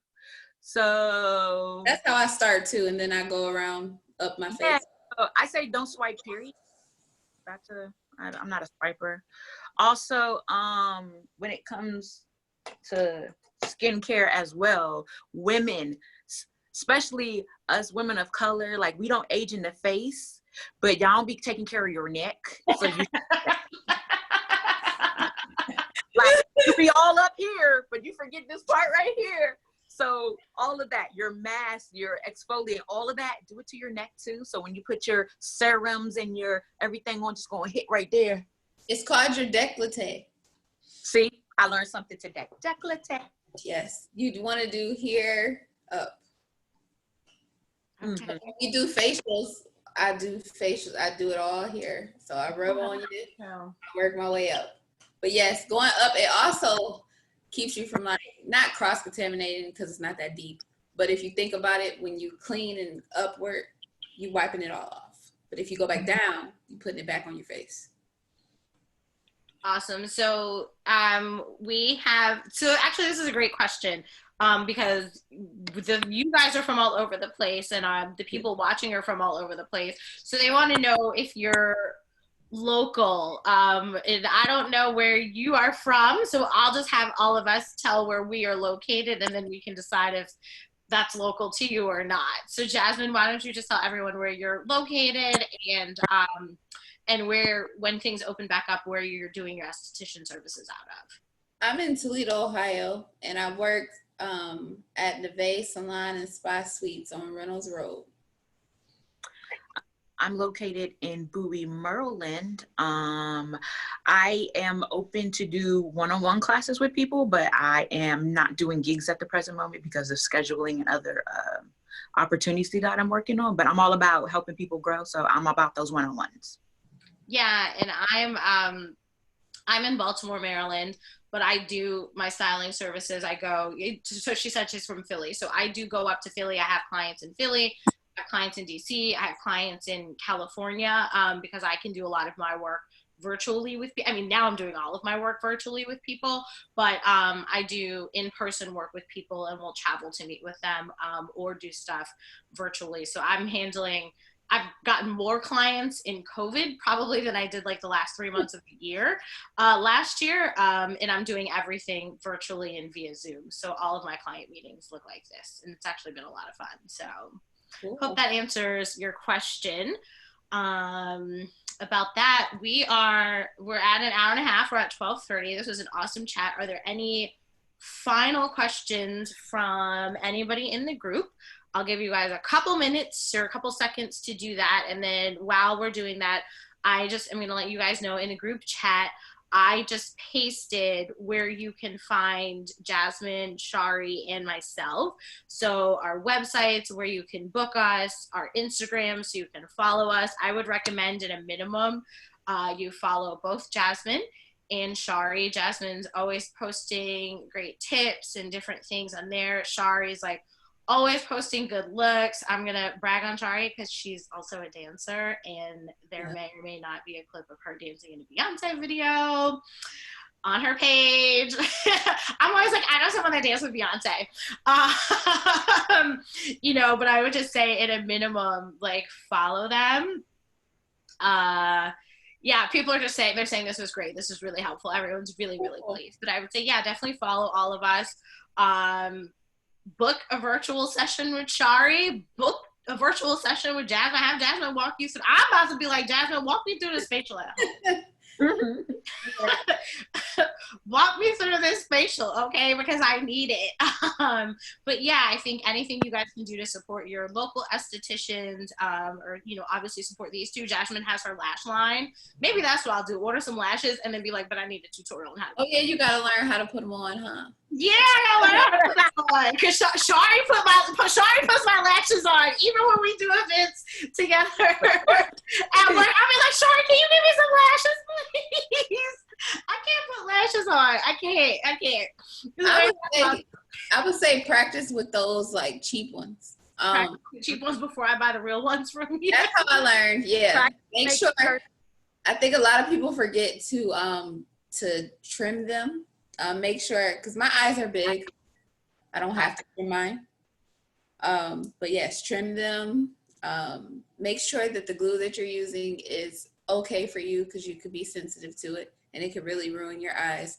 So that's how I start too, and then I go around up my face. Yeah, so I say don't swipe. Period. I'm not a swiper. Also, when it comes to skincare as well, women, especially us women of color, like we don't age in the face, but y'all don't be taking care of your neck. So you like you be all up here, but you forget this part right here. So all of that, your mask, your exfoliant, all of that, do it to your neck too. So when you put your serums and your everything on, just gonna hit right there. It's called your décolleté. See, I learned something today. Décolleté. Yes, you want to do here up. Okay. You do facials. I do it all here. So I rub on it, work my way up. But yes, going up, it also keeps you from like not cross-contaminating because it's not that deep. But if you think about it, when you clean and upward, you wiping it all off. But if you go back down, you putting it back on your face. Awesome. So so actually this is a great question because you guys are from all over the place and the people watching are from all over the place. So they want to know if you're local. And I don't know where you are from, so I'll just have all of us tell where we are located and then we can decide if that's local to you or not. So Jasmine, why don't you just tell everyone where you're located and where, when things open back up, where you're doing your esthetician services out of. I'm in Toledo, Ohio, and I work at Neve Salon and Spa Suites on Reynolds Road. I'm located in Bowie, Maryland. I am open to do one-on-one classes with people, but I am not doing gigs at the present moment because of scheduling and other opportunities that I'm working on. But I'm all about helping people grow, so I'm about those one-on-ones. Yeah, and I'm in Baltimore, Maryland, but I do my styling services. So she said she's from Philly. So I do go up to Philly. I have clients in Philly. I have clients in DC. I have clients in California because I can do a lot of my work virtually with people. I mean, now I'm doing all of my work virtually with people, but I do in-person work with people and we'll travel to meet with them or do stuff virtually. So I've gotten more clients in COVID probably than I did like the last 3 months of the year last year. And I'm doing everything virtually and via Zoom. So all of my client meetings look like this. And it's actually been a lot of fun. So cool. Hope that answers your question. About that, we're at an hour and a half. We're at 12:30. This was an awesome chat. Are there any final questions from anybody in the group? I'll give you guys a couple minutes or a couple seconds to do that. And then while we're doing that, I'm going to let you guys know in the group chat, I just pasted where you can find Jasmine, Shari, and myself. So our websites where you can book us, our Instagram so you can follow us. I would recommend at a minimum you follow both Jasmine and Shari. Jasmine's always posting great tips and different things on there. Shari's like always posting good looks. I'm gonna brag on Shari because she's also a dancer, and there may or may not be a clip of her dancing in a Beyonce video on her page. I'm always like, I know someone that dances with Beyonce. You know, but I would just say at a minimum, like, follow them. Yeah, people are just saying, they're saying this was great. This is really helpful. Everyone's really, really pleased. But I would say, yeah, definitely follow all of us. Book a virtual session with Shari. Book a virtual session with Jasmine. Have Jasmine walk you through. I'm about to be like, Jasmine, walk me through this facial at home. Walk me through this facial, okay? Because I need it. But yeah, I think anything you guys can do to support your local estheticians, or, you know, obviously support these two. Jasmine has her lash line. Maybe that's what I'll do. Order some lashes and then be like, but I need a tutorial on how to. Oh yeah, you gotta learn how to put them on, huh? Yeah, I gotta learn how to put that on. Because Shari puts my lashes on, even when we do events together at work. I'll be like, Shari, can you give me some lashes, please? I can't put lashes on. I can't. I would say practice with those like cheap ones. Cheap ones before I buy the real ones from you. That's how I learned. Yeah, make sure. I think a lot of people forget to trim them. Make sure, because my eyes are big. I don't have to trim mine. But yes, trim them. Make sure that the glue that you're using is okay for you, because you could be sensitive to it and it could really ruin your eyes.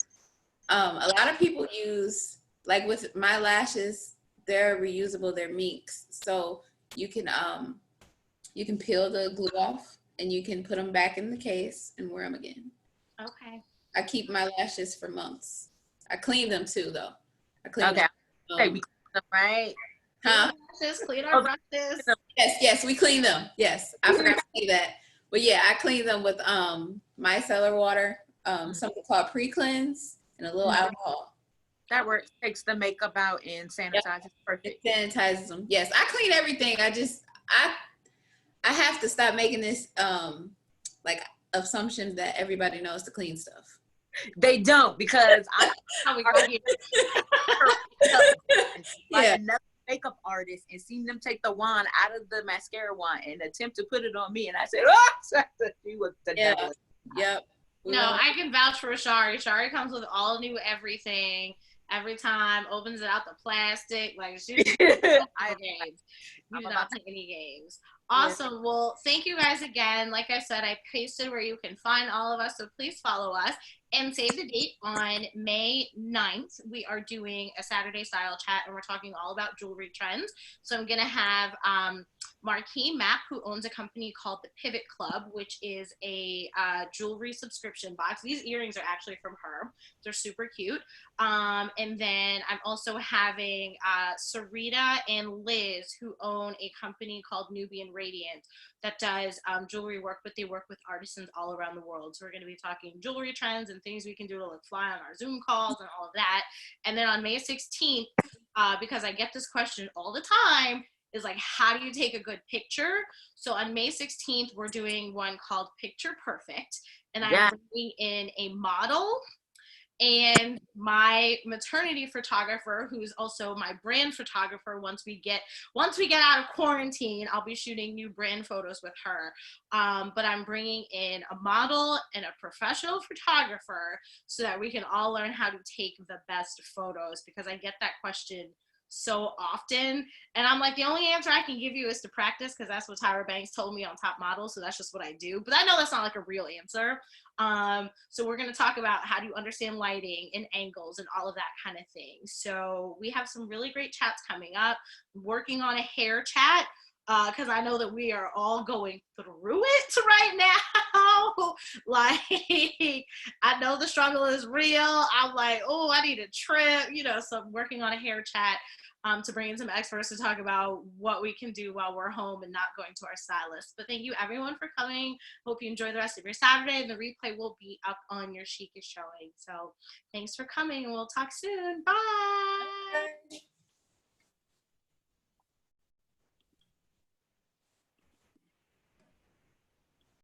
A lot of people use, like with my lashes, they're reusable, they're minks. So you can peel the glue off and you can put them back in the case and wear them again. Okay. I keep my lashes for months. I clean them too, though. I clean Okay. them. Okay, we clean them, right? Huh? Clean our brushes. Yes, we clean them. Yes, I forgot to say that. But yeah, I clean them with micellar water, something called pre-cleanse, and a little alcohol. That works. Takes the makeup out and sanitizes. Perfect. It sanitizes them. Yes, I clean everything. I have to stop making this like assumption that everybody knows to clean stuff. They don't, because I'm How we got here. like another makeup artist and seen them take the wand out of the mascara wand and attempt to put it on me, and I said, "Oh, she was the devil." Yep. No, I can vouch for Shari. Shari comes with all new everything every time. Opens it out the plastic, like she does not games. You do not take any games. Awesome. Well, thank you guys again. Like I said, I pasted where you can find all of us, so please follow us. And save the date on May 9th. We are doing a Saturday style chat, and we're talking all about jewelry trends. So I'm going to have Marquis Mapp, who owns a company called the Pivot Club, which is a jewelry subscription box. These earrings are actually from her. They're super cute. And then I'm also having Sarita and Liz, who own a company called Nubian Radiant that does jewelry work, but they work with artisans all around the world. So we're going to be talking jewelry trends and things we can do to look fly on our Zoom calls and all of that. And then on May 16th, because I get this question all the time, is like, how do you take a good picture? So on May 16th, we're doing one called Picture Perfect. And I'm bringing in a model and my maternity photographer, who's also my brand photographer. Once we get out of quarantine, I'll be shooting new brand photos with her. But I'm bringing in a model and a professional photographer so that we can all learn how to take the best photos, because I get that question so often, and I'm like, the only answer I can give you is to practice, because that's what Tyra Banks told me on Top Model, so that's just what I do. But I know that's not like a real answer. So we're going to talk about how do you understand lighting and angles and all of that kind of thing. So we have some really great chats coming up. I'm working on a hair chat. because I know that we are all going through it right now. Like, I know the struggle is real. I'm like, oh, I need a trip, so I'm working on a hair chat to bring in some experts to talk about what we can do while we're home and not going to our stylist. But thank you everyone for coming. Hope you enjoy the rest of your Saturday. The replay will be up on your Chic is Showing. So thanks for coming, and we'll talk soon. Bye.